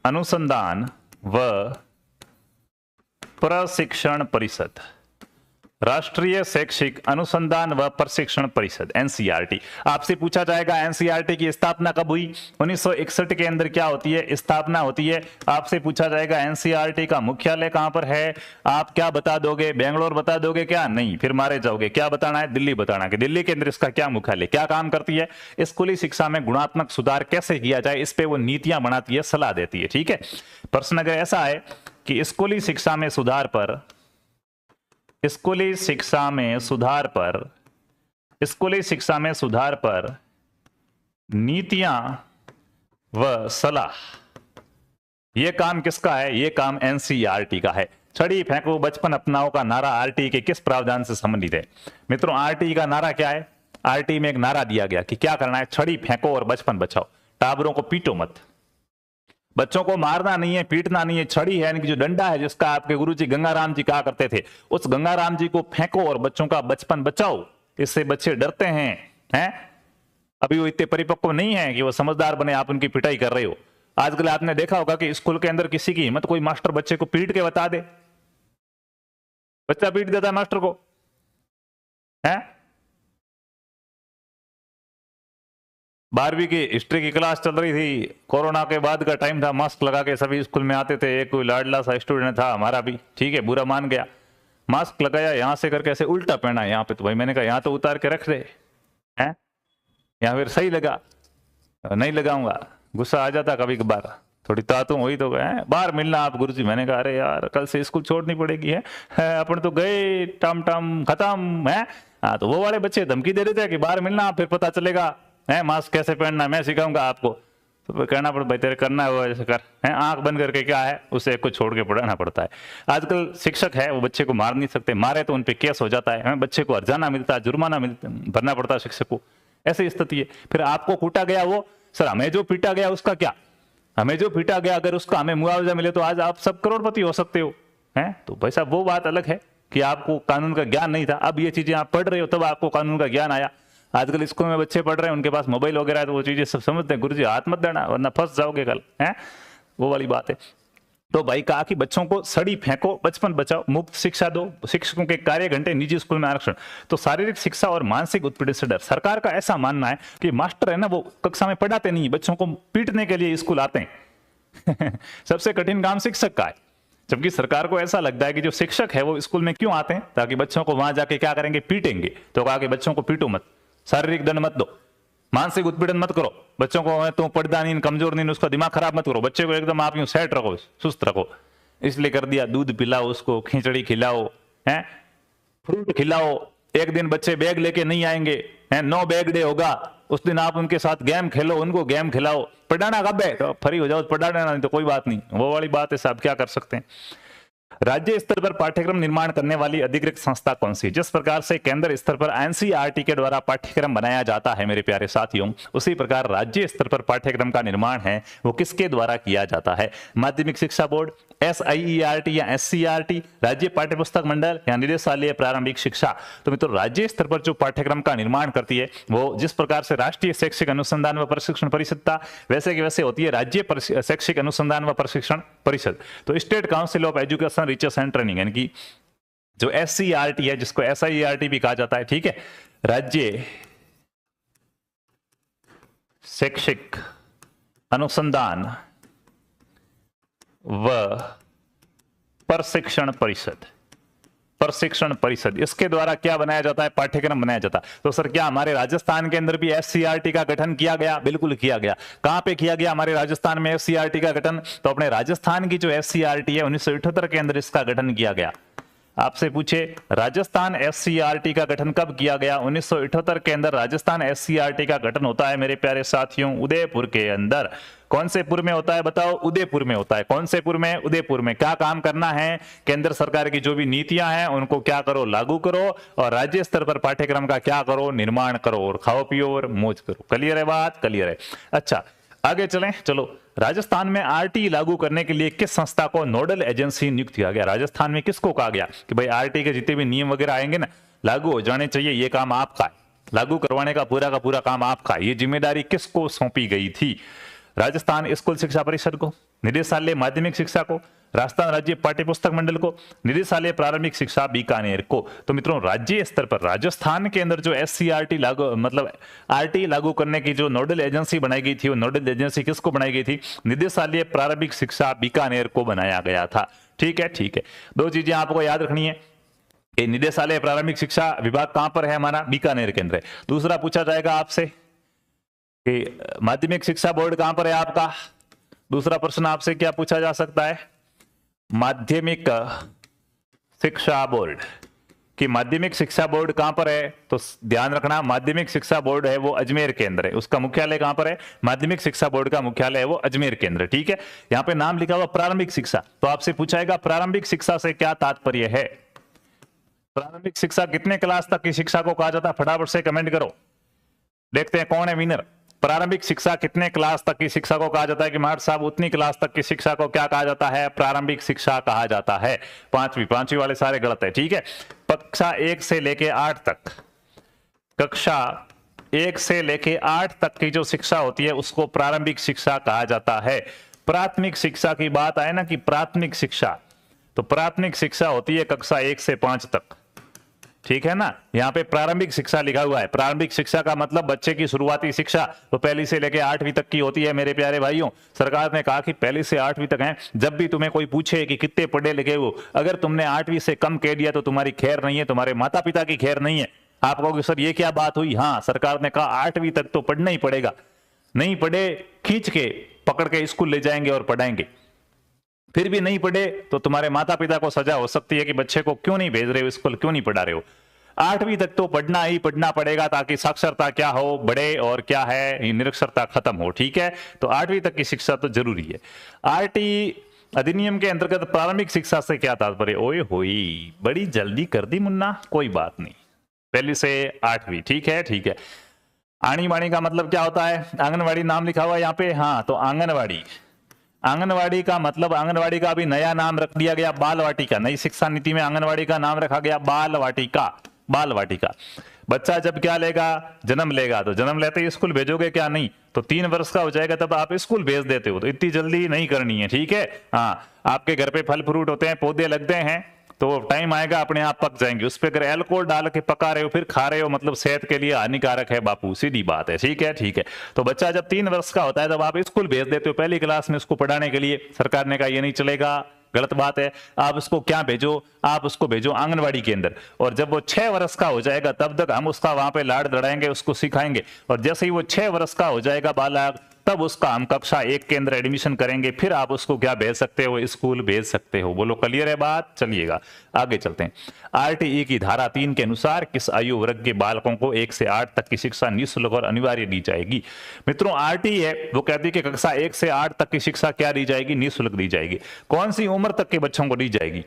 अनुसंधान व प्रशिक्षण परिषद, राष्ट्रीय शैक्षिक अनुसंधान व प्रशिक्षण परिषद, एनसीईआरटी। आपसे पूछा जाएगा एनसीईआरटी की स्थापना कब हुई, 1961 के अंदर क्या होती है, स्थापना होती है। आपसे पूछा जाएगा एनसीईआरटी का मुख्यालय कहां पर है, आप क्या बता दोगे, बेंगलोर बता दोगे क्या, नहीं, फिर मारे जाओगे। क्या बताना है, दिल्ली बताना है कि दिल्ली के अंदर इसका क्या मुख्यालय, क्या काम करती है, स्कूली शिक्षा में गुणात्मक सुधार कैसे किया जाए, इस पे वो नीतियां बनाती है, सलाह देती है। ठीक है, प्रश्न अगर ऐसा है कि स्कूली शिक्षा में सुधार पर, स्कूली शिक्षा में सुधार पर नीतियां व सलाह, यह काम किसका है, यह काम एनसीईआरटी का है। छड़ी फेंको बचपन अपनाओ का नारा आरटी के किस प्रावधान से संबंधित है। मित्रों, आरटी का नारा क्या है, आरटी में एक नारा दिया गया कि क्या करना है, छड़ी फेंको और बचपन बचाओ, टाबरों को पीटो मत, बच्चों को मारना नहीं है, पीटना नहीं है। छड़ी है यानी कि जो डंडा है, जिसका आपके गुरुजी गंगाराम जी कहा करते थे, उस गंगाराम जी को फेंको और बच्चों का बचपन बचाओ। इससे बच्चे डरते हैं, अभी वो इतने परिपक्व नहीं है कि वो समझदार बने, आप उनकी पिटाई कर रहे हो। आजकल आपने देखा होगा कि स्कूल के अंदर किसी की हिम्मत, कोई मास्टर बच्चे को पीट के बता दे, बच्चा पीट देता है मास्टर को, है। 12वीं की हिस्ट्री की क्लास चल रही थी, कोरोना के बाद का टाइम था, मास्क लगा के सभी स्कूल में आते थे। एक कोई लाडला सा स्टूडेंट था हमारा भी, ठीक है, बुरा मान गया, मास्क लगाया यहां से करके ऐसे उल्टा पहना यहाँ पे, तो भाई मैंने कहा यहाँ तो उतार के रख दे, हैं, यहाँ फिर सही लगा, नहीं लगाऊंगा, गुस्सा आ जाता कभी कभार, थोड़ी तातू हुई तो गए बाहर मिलना आप गुरुजी। मैंने कहा अरे यार कल से स्कूल छोड़नी पड़ेगी है अपन तो गए टम टम खत्म है। हाँ तो वो वाले बच्चे धमकी दे रहे थे कि बाहर मिलना फिर पता चलेगा है मास्क कैसे पहनना, मैं सिखाऊंगा आपको। तो फिर कहना पड़ता भाई तेरे करना है वो ऐसे कर है, आंख बंद करके क्या है उसे को छोड़ के पढ़ाना पड़ता है। आजकल शिक्षक है वो बच्चे को मार नहीं सकते, मारे तो उन पे केस हो जाता है, बच्चे को हर्जाना मिलता है, जुर्माना भरना पड़ता है शिक्षक को, ऐसी स्थिति है। फिर आपको कूटा गया वो, सर हमें जो पीटा गया उसका क्या, हमें जो पीटा गया अगर उसका हमें मुआवजा मिले तो आज आप सब करोड़पति हो सकते हो हैं। तो भाई साहब वो बात अलग है कि आपको कानून का ज्ञान नहीं था, अब ये चीजें आप पढ़ रहे हो तब आपको कानून का ज्ञान आया। आजकल स्कूल में बच्चे पढ़ रहे हैं उनके पास मोबाइल वगैरह है तो वो चीजें सब समझते हैं, गुरुजी हाथ मत देना वरना फंस जाओगे कल है, वो वाली बात है। तो भाई कहा कि बच्चों को सड़ी फेंको, बचपन बचाओ, मुफ्त शिक्षा दो, शिक्षकों के कार्य घंटे निजी स्कूल में आरक्षण। तो शारीरिक शिक्षा और मानसिक उत्पीड़न से डर, सरकार का ऐसा मानना है कि मास्टर है ना वो कक्षा में पढ़ाते नहीं, बच्चों को पीटने के लिए स्कूल आते हैं सबसे कठिन काम शिक्षक का है, जबकि सरकार को ऐसा लगता है कि जो शिक्षक है वो स्कूल में क्यों आते हैं, ताकि बच्चों को वहां जाके क्या करेंगे, पीटेंगे। तो कहा कि बच्चों को पीटो मत, शारीरिक दंड मत दो, मानसिक उत्पीड़न मत करो, बच्चों को तुम पढ़दा नहीं कमजोर नहीं उसका दिमाग खराब मत करो, बच्चे को एकदम आप यूं सेट रखो, सुस्त रखो, इसलिए कर दिया। दूध पिलाओ उसको, खिचड़ी खिलाओ, हैं फ्रूट खिलाओ। एक दिन बच्चे बैग लेके नहीं आएंगे हैं, 9 बैग डे होगा उस दिन आप उनके साथ गेम खेलो, उनको गेम खिलाओ। पढ़ाना कब है तो फ्री हो जाओ, पढ़ा देना नहीं तो कोई बात नहीं, वो वाली बात है साहब, क्या कर सकते हैं। राज्य स्तर पर पाठ्यक्रम निर्माण करने वाली अधिकृत संस्था कौन सी? जिस प्रकार से केंद्र स्तर पर एनसीईआरटी के द्वारा पाठ्यक्रम बनाया जाता है मेरे प्यारे साथियों, उसी प्रकार राज्य स्तर पर पाठ्यक्रम का निर्माण है वो किसके द्वारा किया जाता है? माध्यमिक शिक्षा बोर्ड, एसआईईआरटी या एससीईआरटी, राज्य पाठ्यपुस्तक मंडल या निदेशालय प्रारंभिक शिक्षा। तो मित्रों राज्य स्तर पर जो पाठ्यक्रम का निर्माण करती है वो जिस प्रकार से राष्ट्रीय शैक्षिक अनुसंधान व प्रशिक्षण परिषद था वैसे की वैसे होती है राज्य शैक्षिक अनुसंधान व प्रशिक्षण परिषद। तो state council of education research and training, यानी कि जो एससीईआरटी है जिसको एसआईईआरटी भी कहा जाता है, ठीक है, राज्य शैक्षिक अनुसंधान व प्रशिक्षण परिषद, प्रशिक्षण परिषद, इसके द्वारा क्या बनाया जाता है, पाठ्यक्रम बनाया जाता है। तो सर क्या हमारे राजस्थान के अंदर भी एससीईआरटी का गठन किया गया? बिल्कुल किया गया। कहां पे किया गया हमारे राजस्थान में एससीईआरटी का गठन? तो अपने राजस्थान की जो एससीईआरटी है 1978 के अंदर इसका गठन किया गया। आपसे पूछे राजस्थान एससीईआरटी का गठन कब किया गया? 1978 के अंदर राजस्थान एससीईआरटी का गठन होता है मेरे प्यारे साथियों उदयपुर के अंदर। कौन से पुर में होता है बताओ? उदयपुर में होता है। कौन से पुर में? उदयपुर में। क्या काम करना है? केंद्र सरकार की जो भी नीतियां हैं उनको क्या करो, लागू करो, और राज्य स्तर पर पाठ्यक्रम का क्या करो, निर्माण करो, और खाओ पियो और मौज करो। क्लियर है बात? क्लियर है। अच्छा आगे चलें। चलो, राजस्थान में आरटी लागू करने के लिए किस संस्था को नोडल एजेंसी नियुक्त किया गया? राजस्थान में किसको कहा गया कि भाई आरटी के जितने भी नियम वगैरह आएंगे ना लागू हो जाने चाहिए, ये काम आपका है, लागू करवाने का पूरा काम आपका है। ये जिम्मेदारी किसको सौंपी गई थी? राजस्थान स्कूल शिक्षा परिषद को, निदेशालय माध्यमिक शिक्षा को, राजस्थान राज्य पाठ्यपुस्तक मंडल को, निदेशालय प्रारंभिक शिक्षा बीकानेर को। तो मित्रों राज्य स्तर पर राजस्थान के अंदर जो एससीईआरटी लागू मतलब आरटी लागू करने की जो नोडल एजेंसी बनाई गई थी वो नोडल एजेंसी किसको बनाई गई थी? निदेशालय प्रारंभिक शिक्षा बीकानेर को बनाया गया था। ठीक है, ठीक है। दो चीजें आपको याद रखनी है, ये निदेशालय प्रारंभिक शिक्षा विभाग कहां पर है हमारा? बीकानेर के अंदर। दूसरा पूछा जाएगा आपसे कि माध्यमिक शिक्षा बोर्ड कहां पर है आपका? दूसरा प्रश्न आपसे क्या पूछा जा सकता है? माध्यमिक शिक्षा बोर्ड कि माध्यमिक शिक्षा बोर्ड कहां पर है? तो ध्यान रखना माध्यमिक शिक्षा बोर्ड है वो अजमेर के अंदर है। उसका मुख्यालय कहां पर है? माध्यमिक शिक्षा बोर्ड का मुख्यालय है वो अजमेर के अंदर। ठीक है, यहां पे नाम लिखा हुआ प्रारंभिक शिक्षा, तो आपसे पूछाएगा प्रारंभिक शिक्षा से क्या तात्पर्य है? प्रारंभिक शिक्षा कितने क्लास तक की शिक्षा को कहा जाता है? फटाफट से कमेंट करो, देखते हैं कौन है विनर। प्रारंभिक शिक्षा कितने क्लास तक की शिक्षा को कहा जाता है कि मार साहब उतनी क्लास तक की शिक्षा को क्या कहा जाता है? प्रारंभिक शिक्षा कहा जाता है। पांचवी वाले सारे गलत है। ठीक है, कक्षा 1 से लेके 8 तक, कक्षा 1 से लेके 8 तक की जो शिक्षा होती है उसको प्रारंभिक शिक्षा कहा जाता है। प्राथमिक शिक्षा की बात आए ना कि प्राथमिक शिक्षा, तो प्राथमिक शिक्षा होती है कक्षा 1 से 5 तक। ठीक है ना, यहाँ पे प्रारंभिक शिक्षा लिखा हुआ है। प्रारंभिक शिक्षा का मतलब बच्चे की शुरुआती शिक्षा तो पहली से लेकर 8वीं तक की होती है मेरे प्यारे भाइयों। सरकार ने कहा कि पहली से 8वीं तक है। जब भी तुम्हें कोई पूछे कि कितने पढ़े लिखे हो, अगर तुमने 8वीं से कम कह दिया तो तुम्हारी खैर नहीं है, तुम्हारे माता पिता की खैर नहीं है। आप कहोगे सर ये क्या बात हुई? हाँ, सरकार ने कहा 8वीं तक तो पढ़ना ही पड़ेगा। नहीं पढ़े खींच के पकड़ के स्कूल ले जाएंगे और पढ़ाएंगे। फिर भी नहीं पढ़े तो तुम्हारे माता पिता को सजा हो सकती है कि बच्चे को क्यों नहीं भेज रहे हो स्कूल, क्यों नहीं पढ़ा रहे हो। 8वीं तक तो पढ़ना ही पढ़ना पड़ेगा ताकि साक्षरता क्या हो बढ़े और क्या है निरक्षरता खत्म हो, ठीक है। तो 8वीं तक की शिक्षा तो जरूरी है। आरटी अधिनियम के अंतर्गत प्रारंभिक शिक्षा से क्या तात्पर्य? ओए होई बड़ी जल्दी कर दी मुन्ना, कोई बात नहीं, पहली से 8वीं, ठीक है ठीक है। आनी बाणी का मतलब क्या होता है? आंगनवाड़ी नाम लिखा हुआ है यहाँ पे, हाँ तो आंगनवाड़ी, आंगनवाड़ी का मतलब आंगनवाड़ी का अभी नया नाम रख दिया गया बाल वाटिका। नई शिक्षा नीति में आंगनवाड़ी का नाम रखा गया बाल वाटिका, बाल वाटिका। बच्चा जब क्या लेगा? जन्म लेगा, तो जन्म लेते ही स्कूल भेजोगे क्या? नहीं, तो 3 वर्ष का हो जाएगा तब आप स्कूल भेज देते हो, तो इतनी जल्दी नहीं करनी है, ठीक है। हाँ, आपके घर पे फल फ्रूट होते हैं, पौधे लगते हैं, तो टाइम आएगा अपने आप पक जाएंगे। उस पर अगर अल्कोहल डाल के पका रहे हो फिर खा रहे हो, मतलब सेहत के लिए हानिकारक है बापू, सीधी बात है, ठीक है ठीक है। तो बच्चा जब 3 वर्ष का होता है तब आप स्कूल भेज देते हो पहली क्लास में उसको पढ़ाने के लिए। सरकार ने कहा ये नहीं चलेगा, गलत बात है। आप उसको क्या भेजो? आप उसको भेजो आंगनवाड़ी के अंदर, और जब वो 6 वर्ष का हो जाएगा तब तक हम उसका वहां पे लाड़ लड़ाएंगे, उसको सिखाएंगे, और जैसे ही वो 6 वर्ष का हो जाएगा बालक, तब उसका हम कक्षा 1 के अंदर एडमिशन करेंगे, फिर आप उसको क्या भेज सकते हो? स्कूल भेज सकते हो। बोलो क्लियर है बात? चलिएगा आगे चलते हैं। आरटीई की धारा 3 के अनुसार किस आयु वर्ग के बालकों को 1 से 8 तक की शिक्षा निःशुल्क और अनिवार्य दी जाएगी? मित्रों, आरटीई है वो कहती है कि कक्षा 1 से 8 तक की शिक्षा क्या दी जाएगी? निःशुल्क दी जाएगी। कौन सी उम्र तक के बच्चों को दी जाएगी?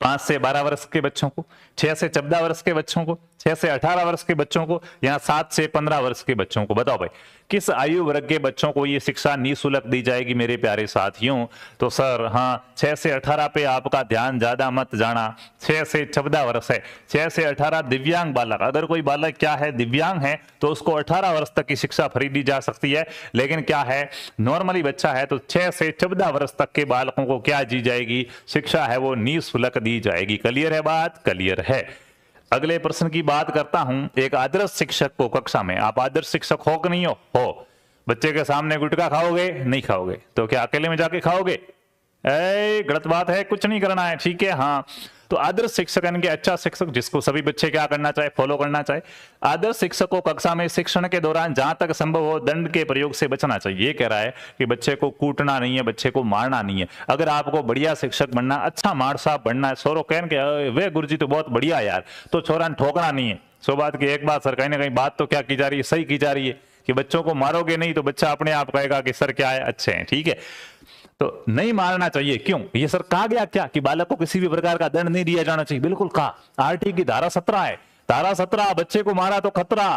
5 से 12 वर्ष के बच्चों को, 6 से 14 वर्ष के बच्चों को, 6 से 18 वर्ष के बच्चों को, या 7 से 15 वर्ष के बच्चों को? बताओ भाई, किस आयु वर्ग के बच्चों को ये शिक्षा निःशुल्क दी जाएगी मेरे प्यारे साथियों? तो सर हाँ, 6 से 18 पे आपका ध्यान ज्यादा मत जाना, 6 से 14 वर्ष है। 6 से 18 दिव्यांग बालक, अगर कोई बालक क्या है दिव्यांग है तो उसको 18 वर्ष तक की शिक्षा फ्री दी जा सकती है, लेकिन क्या है नॉर्मली बच्चा है तो 6 से 14 वर्ष तक के बालकों को क्या दी जाएगी? शिक्षा है वो निःशुल्क दी जाएगी। क्लियर है बात? क्लियर है। अगले प्रश्न की बात करता हूं। एक आदर्श शिक्षक को कक्षा में, आप आदर्श शिक्षक हो कि नहीं हो? बच्चे के सामने गुटखा खाओगे? नहीं खाओगे, तो क्या अकेले में जाके खाओगे? गलत बात है, कुछ नहीं करना है, ठीक है। हाँ, तो आदर्श शिक्षक यानी कि अच्छा शिक्षक जिसको सभी बच्चे क्या करना चाहे? फॉलो करना चाहे। आदर्श शिक्षक को कक्षा में शिक्षण के दौरान जहां तक संभव हो दंड के प्रयोग से बचना चाहिए। ये कह रहा है कि बच्चे को कूटना नहीं है, बच्चे को मारना नहीं है। अगर आपको बढ़िया शिक्षक बनना, अच्छा मार साहब बनना है, छोरो कहन के वे गुरुजी तो बहुत बढ़िया यार, तो छोरा ठोकना नहीं है। सो बात की एक बात, सर कहीं ना कहीं बात तो क्या की जा रही है? सही की जा रही है कि बच्चों को मारोगे नहीं तो बच्चा अपने आप कहेगा कि सर क्या है, अच्छे हैं, ठीक है। तो नहीं मारना चाहिए। क्यों? ये सर कहा गया क्या कि बालक को किसी भी प्रकार का दंड नहीं दिया जाना चाहिए? बिल्कुल कहा। आरटी की धारा 17 है, धारा 17, बच्चे को मारा तो खतरा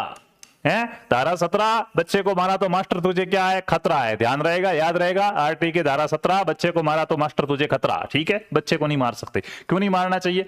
है। धारा 17, बच्चे को मारा तो मास्टर तुझे क्या है? खतरा है। ध्यान रहेगा, याद रहेगा। आरटी की धारा 17, बच्चे को मारा तो मास्टर तुझे खतरा, ठीक है। बच्चे को नहीं मार सकते। क्यों नहीं मारना चाहिए?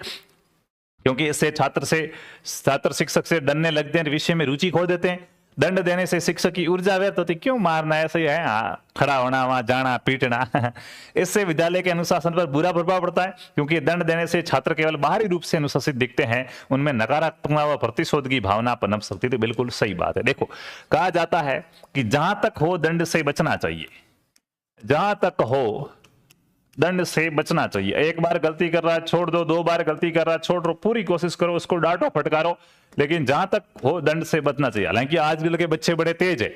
क्योंकि इससे छात्र शिक्षक से डरने लगते हैं, विषय में रुचि खो देते हैं। दंड देने से शिक्षक की ऊर्जा व्यर्थ होती। क्यों मारना? ऐसे ही है, खड़ा होना, वहां जाना, पीटना। इससे विद्यालय के अनुशासन पर बुरा प्रभाव पड़ता है, क्योंकि दंड देने से छात्र केवल बाहरी रूप से अनुशासित दिखते हैं, उनमें नकारात्मक व प्रतिशोध की भावना पनप सकती है। तो बिल्कुल सही बात है। देखो, कहा जाता है कि जहां तक हो दंड से बचना चाहिए, जहां तक हो दंड से बचना चाहिए। एक बार गलती कर रहा है छोड़ दो, 2 बार गलती कर रहा है छोड़ दो, पूरी कोशिश करो, उसको डांटो फटकारो, लेकिन जहां तक हो दंड से बचना चाहिए। हालांकि आजकल के बच्चे बड़े तेज है,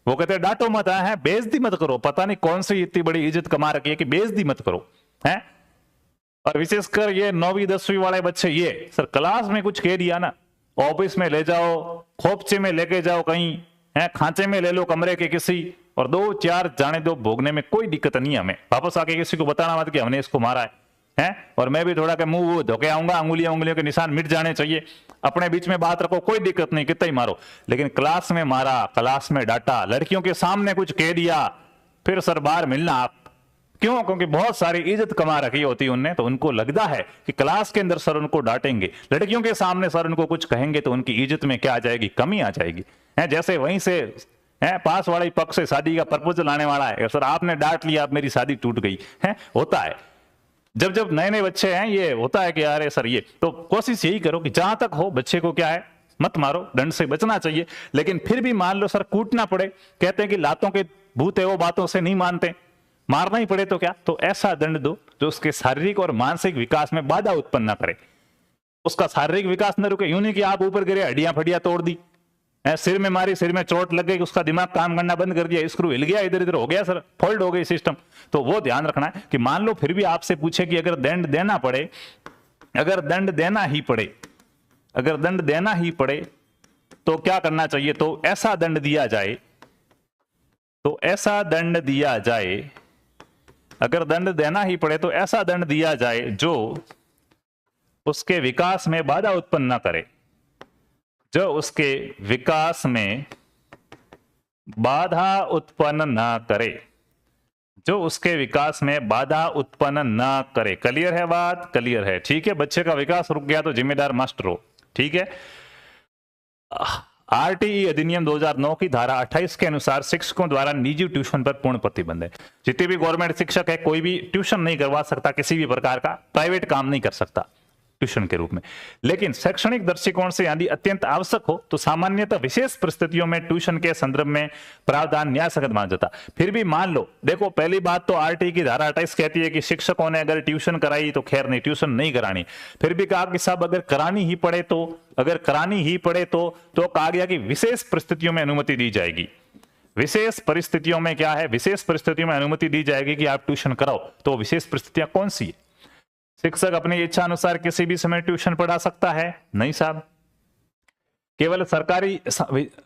वो कहते हैं डांटो मत है, बेइज्जती मत करो। पता नहीं कौन सी इतनी बड़ी इज्जत कमा रखी है कि बेइज्जती मत करो है। और विशेषकर ये 9वीं 10वीं वाले बच्चे, ये सर क्लास में कुछ कह दिया ना, ऑफिस में ले जाओ, खोपचे में लेके जाओ, कहीं है खांचे में ले लो कमरे के किसी, और 2-4 जाने दो, भोगने में कोई दिक्कत नहीं है हमें। वापस आके किसी को बताना मत कि हमने इसको मारा है। और मैं भी थोड़ा के मुंह धोके आऊंगा, उंगलियों के निशान मिट जाने चाहिए। अपने बीच में बात रखो, कोई दिक्कत नहीं, कितना ही मारो, लेकिन क्लास में मारा, क्लास में डांटा, लड़कियों के सामने कुछ कह दिया, फिर सर बाहर मिलना आप। क्यों? क्योंकि बहुत सारी इज्जत कमा रखी होती है उनने, तो उनको लगता है कि क्लास के अंदर सर उनको डांटेंगे, लड़कियों के सामने सर उनको कुछ कहेंगे तो उनकी इज्जत में क्या आ जाएगी? कमी आ जाएगी। जैसे वहीं से पास वाले पक्ष से शादी का प्रपोजल आने वाला है, सर आपने डांट लिया, अब मेरी शादी टूट गई है। होता है जब नए नए बच्चे हैं, ये होता है कि अरे सर ये, तो कोशिश यही करो कि जहां तक हो बच्चे को क्या है मत मारो, दंड से बचना चाहिए। लेकिन फिर भी मान लो सर कूटना पड़े, कहते हैं कि लातों के भूत है वो बातों से नहीं मानते, मारना ही पड़े तो क्या, तो ऐसा दंड दो जो उसके शारीरिक और मानसिक विकास में बाधा उत्पन्न न करे, उसका शारीरिक विकास न रुके। यूं नहीं कि आप ऊपर गिरे हड्डियां फड्डियां तोड़ दी, सिर में मारी, सिर में चोट लग गई, उसका दिमाग काम करना बंद कर दिया, स्क्रू हिल गया, इधर इधर हो गया सर, फोल्ड हो गई सिस्टम। तो वो ध्यान रखना है कि मान लो फिर भी आपसे पूछे कि अगर दंड देना पड़े, अगर दंड देना ही पड़े, अगर दंड देना ही पड़े तो क्या करना चाहिए, तो ऐसा दंड दिया जाए, तो ऐसा दंड दिया जाए, अगर दंड देना ही पड़े तो ऐसा दंड दिया जाए जो उसके विकास में बाधा उत्पन्न न करे, जो उसके विकास में बाधा उत्पन्न न करे, जो उसके विकास में बाधा उत्पन्न न करे। क्लियर है बात? क्लियर है, ठीक है। बच्चे का विकास रुक गया तो जिम्मेदार मास्टर हो, ठीक है। आरटीई अधिनियम 2009 की धारा 28 के अनुसार शिक्षकों द्वारा निजी ट्यूशन पर पूर्ण प्रतिबंध है। जितने भी गवर्नमेंट शिक्षक है, कोई भी ट्यूशन नहीं करवा सकता, किसी भी प्रकार का प्राइवेट काम नहीं कर सकता ट्यूशन के रूप में। लेकिन शैक्षणिक दृष्टिकोण से यदि अत्यंत आवश्यक हो तो सामान्यतः विशेष परिस्थितियों में ट्यूशन के संदर्भ में प्रावधान न्यायसंगत माना जाता। फिर भी मान लो, देखो पहली बात तो आरटीई की धारा 28 कहती है कि शिक्षकों ने अगर ट्यूशन कराई तो खैर नहीं, ट्यूशन नहीं करानी। फिर भी कहा कि साहब अगर करानी ही पड़े तो, अगर करानी ही पड़े तो कहा गया कि विशेष परिस्थितियों में अनुमति दी जाएगी। विशेष परिस्थितियों में क्या है, विशेष परिस्थितियों में अनुमति दी जाएगी कि आप ट्यूशन कराओ। तो विशेष परिस्थितियां कौन सी है? शिक्षक अपनी इच्छा अनुसार किसी भी समय ट्यूशन पढ़ा सकता है? नहीं साहब। केवल सरकारी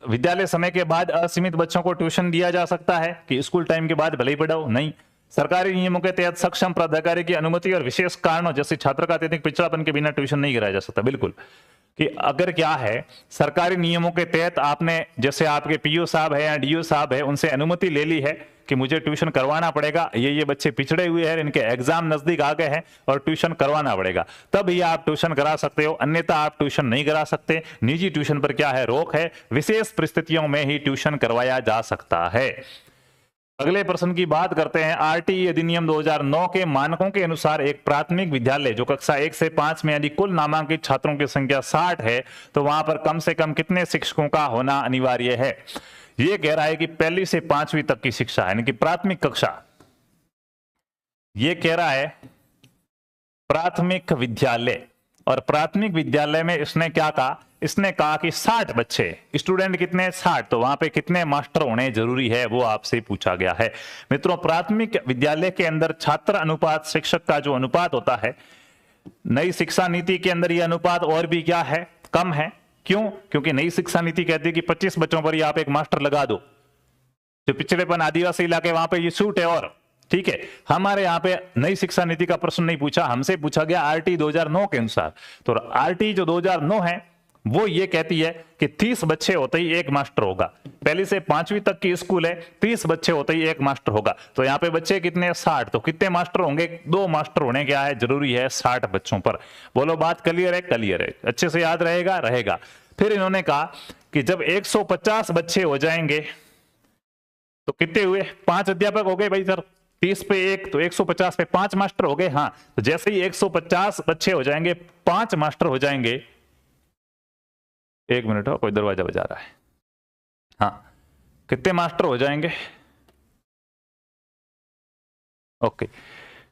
विद्यालय समय के बाद असीमित बच्चों को ट्यूशन दिया जा सकता है कि स्कूल टाइम के बाद भले ही पढ़ाओ? नहीं। सरकारी नियमों के तहत सक्षम प्राधिकारी की अनुमति और विशेष कारणों जैसे छात्र का अत्यधिक पिछड़ापन के बिना ट्यूशन नहीं कराया जा सकता। बिल्कुल, कि अगर क्या है, सरकारी नियमों के तहत आपने, जैसे आपके पीओ साहब है या डीओ साहब है, उनसे अनुमति ले ली है कि मुझे ट्यूशन करवाना पड़ेगा, ये बच्चे पिछड़े हुए हैं, इनके एग्जाम नजदीक आ गए हैं और ट्यूशन करवाना पड़ेगा, तब ही आप ट्यूशन करा सकते हो, अन्यथा आप ट्यूशन नहीं करा सकते। निजी ट्यूशन पर क्या है, रोक है। विशेष परिस्थितियों में ही ट्यूशन करवाया जा सकता है। अगले प्रश्न की बात करते हैं। आरटीई अधिनियम 2009 के मानकों के अनुसार एक प्राथमिक विद्यालय जो कक्षा 1 से 5 में यदि कुल नामांकित छात्रों की संख्या 60 है तो वहां पर कम से कम कितने शिक्षकों का होना अनिवार्य है? यह कह रहा है कि पहली से 5वीं तक की शिक्षा, यानी कि प्राथमिक कक्षा। यह कह रहा है प्राथमिक विद्यालय, और प्राथमिक विद्यालय में इसने क्या कहा, इसने कहा कि 60 बच्चे, स्टूडेंट कितने? 60। तो वहां पे कितने मास्टर होने जरूरी है, वो आपसे पूछा गया है। मित्रों, प्राथमिक विद्यालय के अंदर छात्र अनुपात शिक्षक का जो अनुपात होता है, नई शिक्षा नीति के अंदर यह अनुपात और भी क्या है, कम है। क्यों? क्योंकि नई शिक्षा नीति कहती है कि 25 बच्चों पर ही आप एक मास्टर लगा दो। जो पिछड़ेपन आदिवासी इलाके वहां पे ये छूट है। और ठीक है, हमारे यहाँ पे नई शिक्षा नीति का प्रश्न नहीं पूछा, हमसे पूछा गया आरटी 2009 के अनुसार। तो आरटी जो 2009 है वो ये कहती है कि 30 बच्चे होते ही एक मास्टर होगा। पहली से 5वीं तक की स्कूल है, 30 बच्चे होते ही एक मास्टर होगा। तो यहाँ पे बच्चे कितने? 60। तो कितने मास्टर होंगे? 2 मास्टर होने क्या है जरूरी है 60 बच्चों पर। बोलो बात क्लियर है? क्लियर है, अच्छे से याद रहेगा? रहेगा। फिर इन्होंने कहा कि जब 150 बच्चे हो जाएंगे तो कितने हुए? 5 अध्यापक हो गए भाई सर। 30 पे 1 तो 150 पे 5 मास्टर हो गए। हाँ, तो जैसे ही 150 बच्चे हो जाएंगे, 5 मास्टर हो जाएंगे। एक मिनट हो, कोई दरवाजा बजा रहा है। हाँ, कितने मास्टर हो जाएंगे? ओके,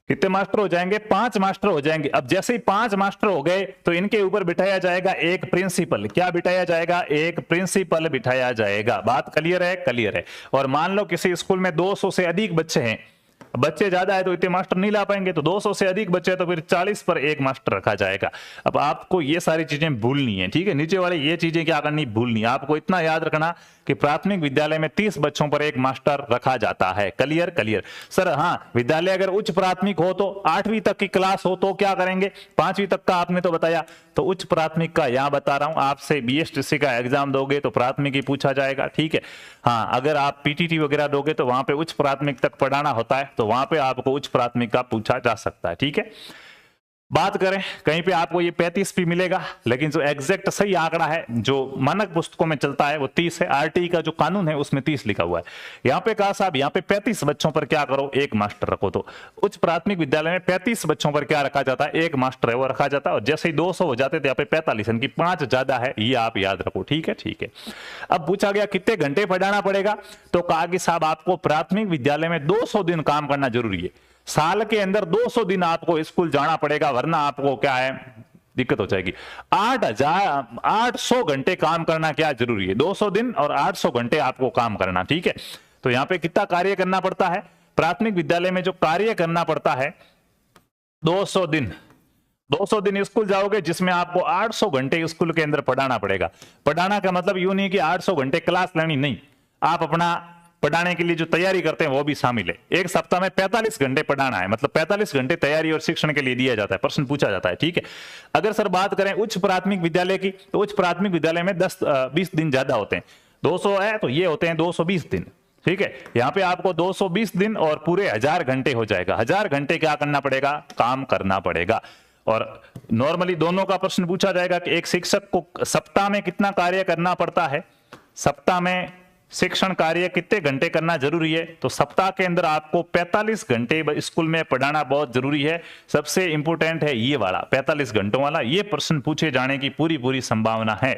कितने मास्टर हो जाएंगे? 5 मास्टर हो जाएंगे। अब जैसे ही 5 मास्टर हो गए तो इनके ऊपर बिठाया जाएगा एक प्रिंसिपल। क्या बिठाया जाएगा? एक प्रिंसिपल बिठाया जाएगा। बात क्लियर है? क्लियर है। और मान लो किसी स्कूल में 200 से अधिक बच्चे हैं, बच्चे ज्यादा है तो इतने मास्टर नहीं ला पाएंगे, तो 200 से अधिक बच्चे तो फिर 40 पर एक मास्टर रखा जाएगा। अब आपको ये सारी चीजें भूलनी है, ठीक है? नीचे वाले ये चीजें क्या करनी, भूलनी। आपको इतना याद रखना कि प्राथमिक विद्यालय में 30 बच्चों पर एक मास्टर रखा जाता है। क्लियर? Clear sir. हाँ, विद्यालय अगर उच्च प्राथमिक हो तो 8वीं तक की क्लास हो तो क्या करेंगे? 5वीं तक का आपने तो बताया, तो उच्च प्राथमिक का यहां बता रहा हूं। आपसे बीएसटीसी का एग्जाम दोगे तो प्राथमिक ही पूछा जाएगा, ठीक है? हाँ, अगर आप पीटीटी वगैरह दोगे तो वहां पे उच्च प्राथमिक तक पढ़ाना होता है, तो वहां पे आपको उच्च प्राथमिक का पूछा जा सकता है, ठीक है? बात करें, कहीं पे आपको ये 35 भी मिलेगा, लेकिन जो एग्जैक्ट सही आंकड़ा है जो मानक पुस्तकों में चलता है वो 30 है। आरटीई का जो कानून है उसमें 30 लिखा हुआ है। यहाँ पे कहा साहब, यहाँ पे 35 बच्चों पर क्या करो? एक मास्टर रखो। तो उच्च प्राथमिक विद्यालय में 35 बच्चों पर क्या रखा जाता है? एक मास्टर है वो रखा जाता है। और जैसे ही 200 हो जाते थे यहाँ पे 45, यानी कि 5 ज्यादा है, ये आप याद रखो, ठीक है? ठीक है। अब पूछा गया कितने घंटे पढ़ाना पड़ेगा, तो कहा कि साहब आपको प्राथमिक विद्यालय में 200 दिन काम करना जरूरी है। साल के अंदर 200 दिन आपको स्कूल जाना पड़ेगा, वरना आपको क्या है, दिक्कत हो जाएगी। 800 घंटे काम करना क्या जरूरी है? 200 दिन और 800 घंटे आपको काम करना, ठीक है। तो यहाँ पे कितना कार्य करना पड़ता है? प्राथमिक विद्यालय में जो कार्य करना पड़ता है 200 दिन। 200 दिन स्कूल जाओगे जिसमें आपको 800 घंटे स्कूल के अंदर पढ़ाना पड़ेगा। पढ़ाना का मतलब यूं नहीं कि 800 घंटे क्लास लेनी, नहीं, आप अपना पढ़ाने के लिए जो तैयारी करते हैं वो भी शामिल है। एक सप्ताह में 45 घंटे पढ़ाना है, मतलब 45 घंटे तैयारी और शिक्षण के लिए दिया जाता है, प्रश्न पूछा जाता है, ठीक है। अगर सर बात करें उच्च प्राथमिक विद्यालय की, तो उच्च प्राथमिक विद्यालय में 20 दिन ज्यादा होते हैं। 200 है तो ये होते हैं 220 दिन, ठीक है। यहाँ पे आपको 220 दिन और पूरे 1000 घंटे हो जाएगा। 1000 घंटे क्या करना पड़ेगा? काम करना पड़ेगा। और नॉर्मली दोनों का प्रश्न पूछा जाएगा कि एक शिक्षक को सप्ताह में कितना कार्य करना पड़ता है, सप्ताह में शिक्षण कार्य कितने घंटे करना जरूरी है। तो सप्ताह के अंदर आपको 45 घंटे स्कूल में पढ़ाना बहुत जरूरी है। सबसे इंपोर्टेंट है ये वाला 45 घंटों वाला, ये प्रश्न पूछे जाने की पूरी संभावना है,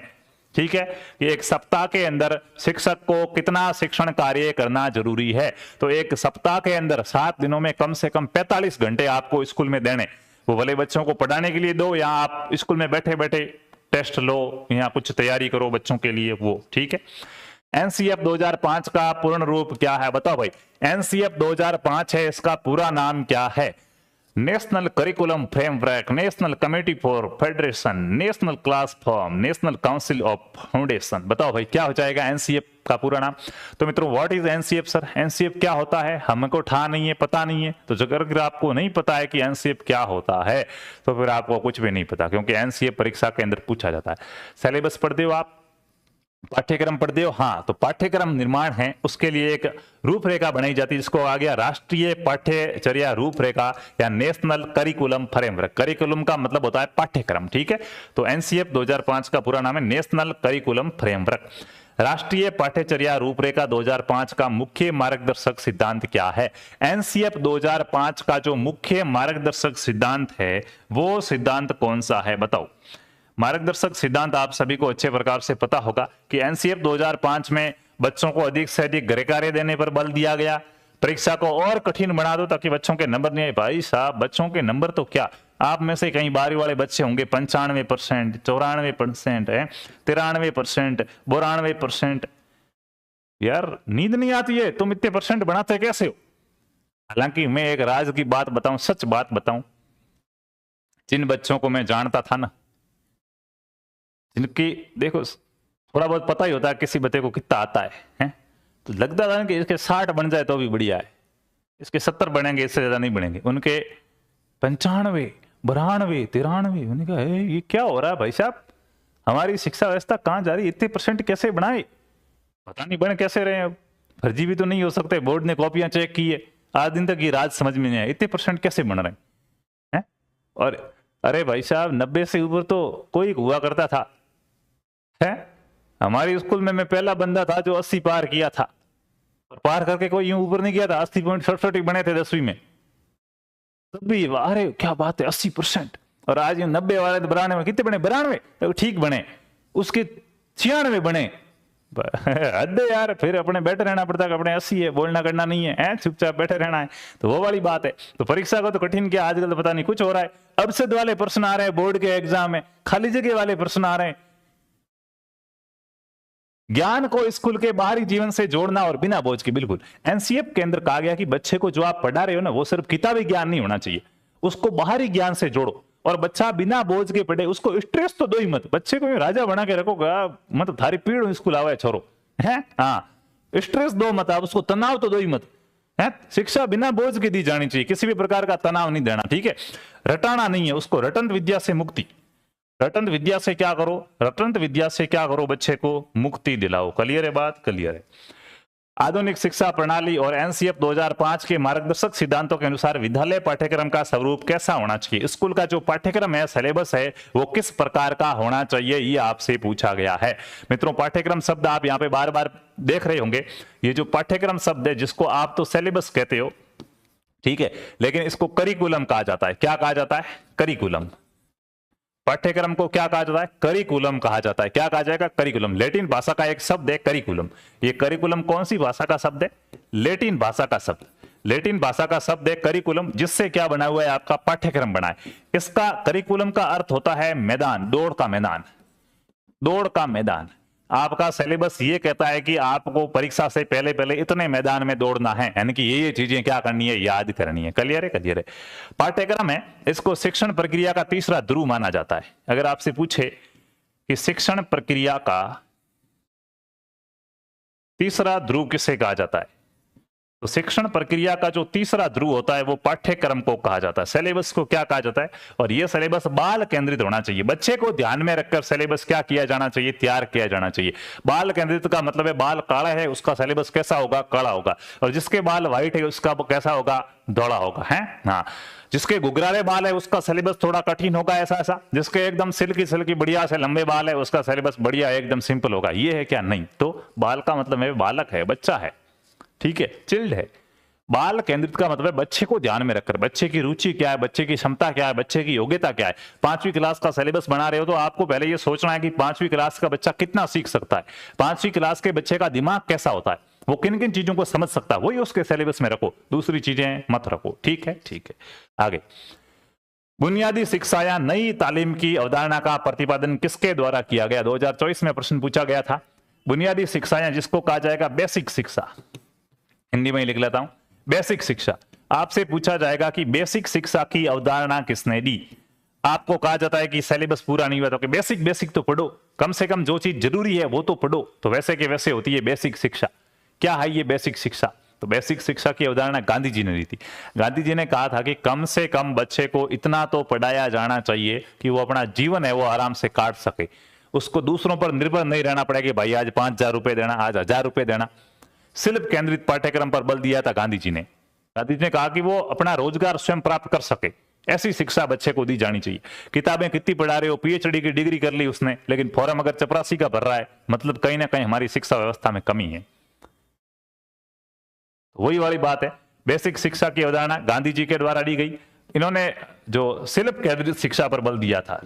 ठीक है। कि एक सप्ताह के अंदर शिक्षक को कितना शिक्षण कार्य करना जरूरी है। तो एक सप्ताह के अंदर 7 दिनों में कम से कम 45 घंटे आपको स्कूल में देने। वो भले बच्चों को पढ़ाने के लिए दो या आप स्कूल में बैठे बैठे टेस्ट लो या कुछ तैयारी करो बच्चों के लिए, वो ठीक है। एनसीएफ 2005 का पूर्ण रूप क्या है? बताओ भाई। एनसीएफ 2005 है, इसका पूरा नाम क्या है? National curriculum framework, national committee for federation, national class form, national council of foundation. बताओ भाई क्या हो जाएगा एनसीएफ का पूरा नाम? तो मित्रों what is NCF sir? NCF क्या होता है? हमको ठा नहीं है, पता नहीं है। तो अगर आपको नहीं पता है कि एनसीएफ क्या होता है तो फिर आपको कुछ भी नहीं पता, क्योंकि एनसीएफ परीक्षा के अंदर पूछा जाता है। सिलेबस पढ़ते हो आप, पाठ्यक्रम पढ़ते हो, हाँ। तो पाठ्यक्रम निर्माण है, उसके लिए एक रूपरेखा बनाई जाती है, जिसको आ गया राष्ट्रीय पाठ्यचर्या रूपरेखा या नेशनल करिकुलम फ्रेमवर्क। करिकुलम का मतलब होता है पाठ्यक्रम, ठीक है। तो एनसीएफ 2005 का पूरा नाम है नेशनल करिकुलम फ्रेमवर्क। राष्ट्रीय पाठ्यचर्या रूपरेखा 2005 का मुख्य मार्गदर्शक सिद्धांत क्या है? एनसीएफ 2005 का जो मुख्य मार्गदर्शक सिद्धांत है वो सिद्धांत कौन सा है? बताओ। मार्गदर्शक सिद्धांत आप सभी को अच्छे प्रकार से पता होगा कि एनसीएफ 2005 में बच्चों को अधिक से अधिक गृह कार्य देने पर बल दिया गया। परीक्षा को और कठिन बना दो ताकि बच्चों के नंबर नहीं आए। भाई साहब बच्चों के नंबर तो क्या, आप में से कहीं 12वीं वाले बच्चे होंगे 95%, 94% है, 93%, 92%। यार नींद नहीं आती है, तुम इतने परसेंट बनाते कैसे हो? हालांकि मैं एक राज की बात बताऊं, सच बात बताऊं, जिन बच्चों को मैं जानता था ना, जिनकी देखो थोड़ा बहुत पता ही होता है किसी बच्चे को कितना आता है? तो लगता था कि इसके 60 बन जाए तो भी बढ़िया है, इसके 70 बनेंगे, इससे ज्यादा नहीं बनेंगे। उनके 95, 92, 93। उन्होंने कहा ये क्या हो रहा है भाई साहब, हमारी शिक्षा व्यवस्था कहाँ जा रही है? इतने परसेंट कैसे बनाए? पता नहीं बन कैसे रहे हैं। फर्जी भी तो नहीं हो सकते, बोर्ड ने कॉपियां चेक की है, आज दिन तक ये राज समझ में नहीं आया, इतने परसेंट कैसे बन रहे हैं? और अरे भाई साहब 90 से ऊपर तो कोई हुआ करता था है। हमारे स्कूल में मैं पहला बंदा था जो 80 पार किया था, और पार करके कोई यूं ऊपर नहीं किया था। 80.67 बने थे 10वीं में, तब भी अरे क्या बात है 80%। और आज 90 वाले 92 में कितने बने? 92 तो ठीक बने, उसके 96 बने। हद है यार, फिर अपने बैठे रहना पड़ता है, अपने 80 है, बोलना करना नहीं है, चुपचाप बैठे रहना है। तो वो वाली बात है। तो परीक्षा को तो कठिन किया, आजकल तो पता नहीं कुछ हो रहा है। अपशब्द वाले प्रश्न आ रहे हैं बोर्ड के एग्जाम में, खाली जगह वाले प्रश्न आ रहे हैं। ज्ञान को स्कूल के बाहरी जीवन से जोड़ना और बिना बोझ के, बिल्कुल एनसीएफ के अंदर कहा गया कि बच्चे को जो आप पढ़ा रहे हो ना वो सिर्फ किताबी ज्ञान नहीं होना चाहिए, उसको बाहरी ज्ञान से जोड़ो। और बच्चा बिना बोझ के पढ़े, उसको स्ट्रेस तो दो ही मत। बच्चे को राजा बना के रखोगा मतलब थारी पीड़ स्कूल आवे छोरो है, हाँ स्ट्रेस दो मत, आप उसको तनाव तो दो ही मत है। शिक्षा बिना बोझ के दी जानी चाहिए, किसी भी प्रकार का तनाव नहीं देना, ठीक है। रटाना नहीं है उसको, रटंत विद्या से मुक्ति। रटंत विद्या से क्या करो? रटंत विद्या से क्या करो? बच्चे को मुक्ति दिलाओ। क्लियर है बात? क्लियर है। आधुनिक शिक्षा प्रणाली और एनसीएफ 2005 के मार्गदर्शक सिद्धांतों के अनुसार विद्यालय पाठ्यक्रम का स्वरूप कैसा होना चाहिए? स्कूल का जो पाठ्यक्रम है, सिलेबस है, वो किस प्रकार का होना चाहिए, ये आपसे पूछा गया है। मित्रों पाठ्यक्रम शब्द आप यहाँ पे बार बार देख रहे होंगे। ये जो पाठ्यक्रम शब्द है, जिसको आप तो सिलेबस कहते हो, ठीक है, लेकिन इसको करिकुलम कहा जाता है। क्या कहा जाता है? करिकुलम। पाठ्यक्रम को क्या कहा जाता है? करिकुलम कहा जाता है। क्या कहा जाएगा? करिकुलम। लैटिन भाषा का एक शब्द है करिकुलम। ये करिकुलम कौन सी भाषा का शब्द है? लैटिन भाषा का शब्द। लैटिन भाषा का शब्द है करिकुलम, जिससे क्या बना हुआ है, आपका पाठ्यक्रम बना है। इसका करिकुलम का अर्थ होता है मैदान, दौड़ का मैदान, दौड़ का मैदान। आपका सिलेबस ये कहता है कि आपको परीक्षा से पहले पहले इतने मैदान में दौड़ना है, यानी कि ये चीजें क्या करनी है, याद करनी है। क्लियर है, क्लियर है। पाठ्यक्रम है, इसको शिक्षण प्रक्रिया का तीसरा ध्रुव माना जाता है। अगर आपसे पूछे कि शिक्षण प्रक्रिया का तीसरा ध्रुव किसे कहा जाता है, तो शिक्षण प्रक्रिया का जो तीसरा ध्रुव होता है वो पाठ्यक्रम को कहा जाता है। सिलेबस को क्या कहा जाता है, और ये सिलेबस बाल केंद्रित होना चाहिए। बच्चे को ध्यान में रखकर सिलेबस क्या किया जाना चाहिए, तैयार किया जाना चाहिए। बाल केंद्रित का मतलब है बाल काला है उसका सिलेबस कैसा होगा, काला होगा, और जिसके बाल व्हाइट है उसका कैसा होगा, धोला होगा, है हाँ। जिसके गुगराले बाल है उसका सिलेबस थोड़ा कठिन होगा, ऐसा ऐसा। जिसके एकदम सिल्की सिल्की बढ़िया से लंबे बाल है उसका सिलेबस बढ़िया एकदम सिंपल होगा। ये है क्या, नहीं। तो बाल का मतलब है बालक है, बच्चा है, ठीक है, चिल्ड है। बाल केंद्रित का मतलब है बच्चे को ध्यान में रखकर, बच्चे की रुचि क्या है, बच्चे की क्षमता क्या है, बच्चे की योग्यता क्या है। 5वीं क्लास का सिलेबस बना रहे हो तो आपको पहले ये सोचना है कि 5वीं क्लास का बच्चा कितना सीख सकता है, 5वीं क्लास के बच्चे का दिमाग कैसा होता है, वो किन किन चीजों को समझ सकता है, वही उसके सिलेबस में रखो, दूसरी चीजें मत रखो। ठीक है, ठीक है। आगे, बुनियादी शिक्षा या नई तालीम की अवधारणा का प्रतिपादन किसके द्वारा किया गया? 2024 में प्रश्न पूछा गया था। बुनियादी शिक्षा या जिसको कहा जाएगा बेसिक शिक्षा, हिंदी में ही लिख लेता हूं, बेसिक शिक्षा। आपसे पूछा जाएगा कि बेसिक शिक्षा की अवधारणा किसने दी। आपको कहा जाता है कि सिलेबस पूरा नहीं हुआ तो बेसिक बेसिक तो पढ़ो, कम से कम जो चीज जरूरी है वो तो पढ़ो। तो वैसे के वैसे होती है बेसिक शिक्षा। क्या है ये बेसिक शिक्षा? तो बेसिक शिक्षा की अवधारणा गांधी जी ने दी थी। गांधी जी ने कहा था कि कम से कम बच्चे को इतना तो पढ़ाया जाना चाहिए कि वो अपना जीवन है वो आराम से काट सके, उसको दूसरों पर निर्भर नहीं रहना पड़े कि भाई आज 5,000 रुपए देना, आज 1,000 रुपए देना। शिल्प केंद्रित पाठ्यक्रम पर बल दिया था गांधी जी ने। गांधी जी ने कहा कि वो अपना रोजगार स्वयं प्राप्त कर सके, ऐसी शिक्षा बच्चे को दी जानी चाहिए। किताबें कितनी पढ़ा रहे हो, पीएचडी की डिग्री कर ली उसने, लेकिन फॉर्म अगर चपरासी का भर रहा है, मतलब कहीं ना कहीं हमारी शिक्षा व्यवस्था में कमी है। वही वाली बात है, बेसिक शिक्षा की अवधारणा गांधी जी के द्वारा दी गई। इन्होंने जो शिल्प केंद्रित शिक्षा पर बल दिया था,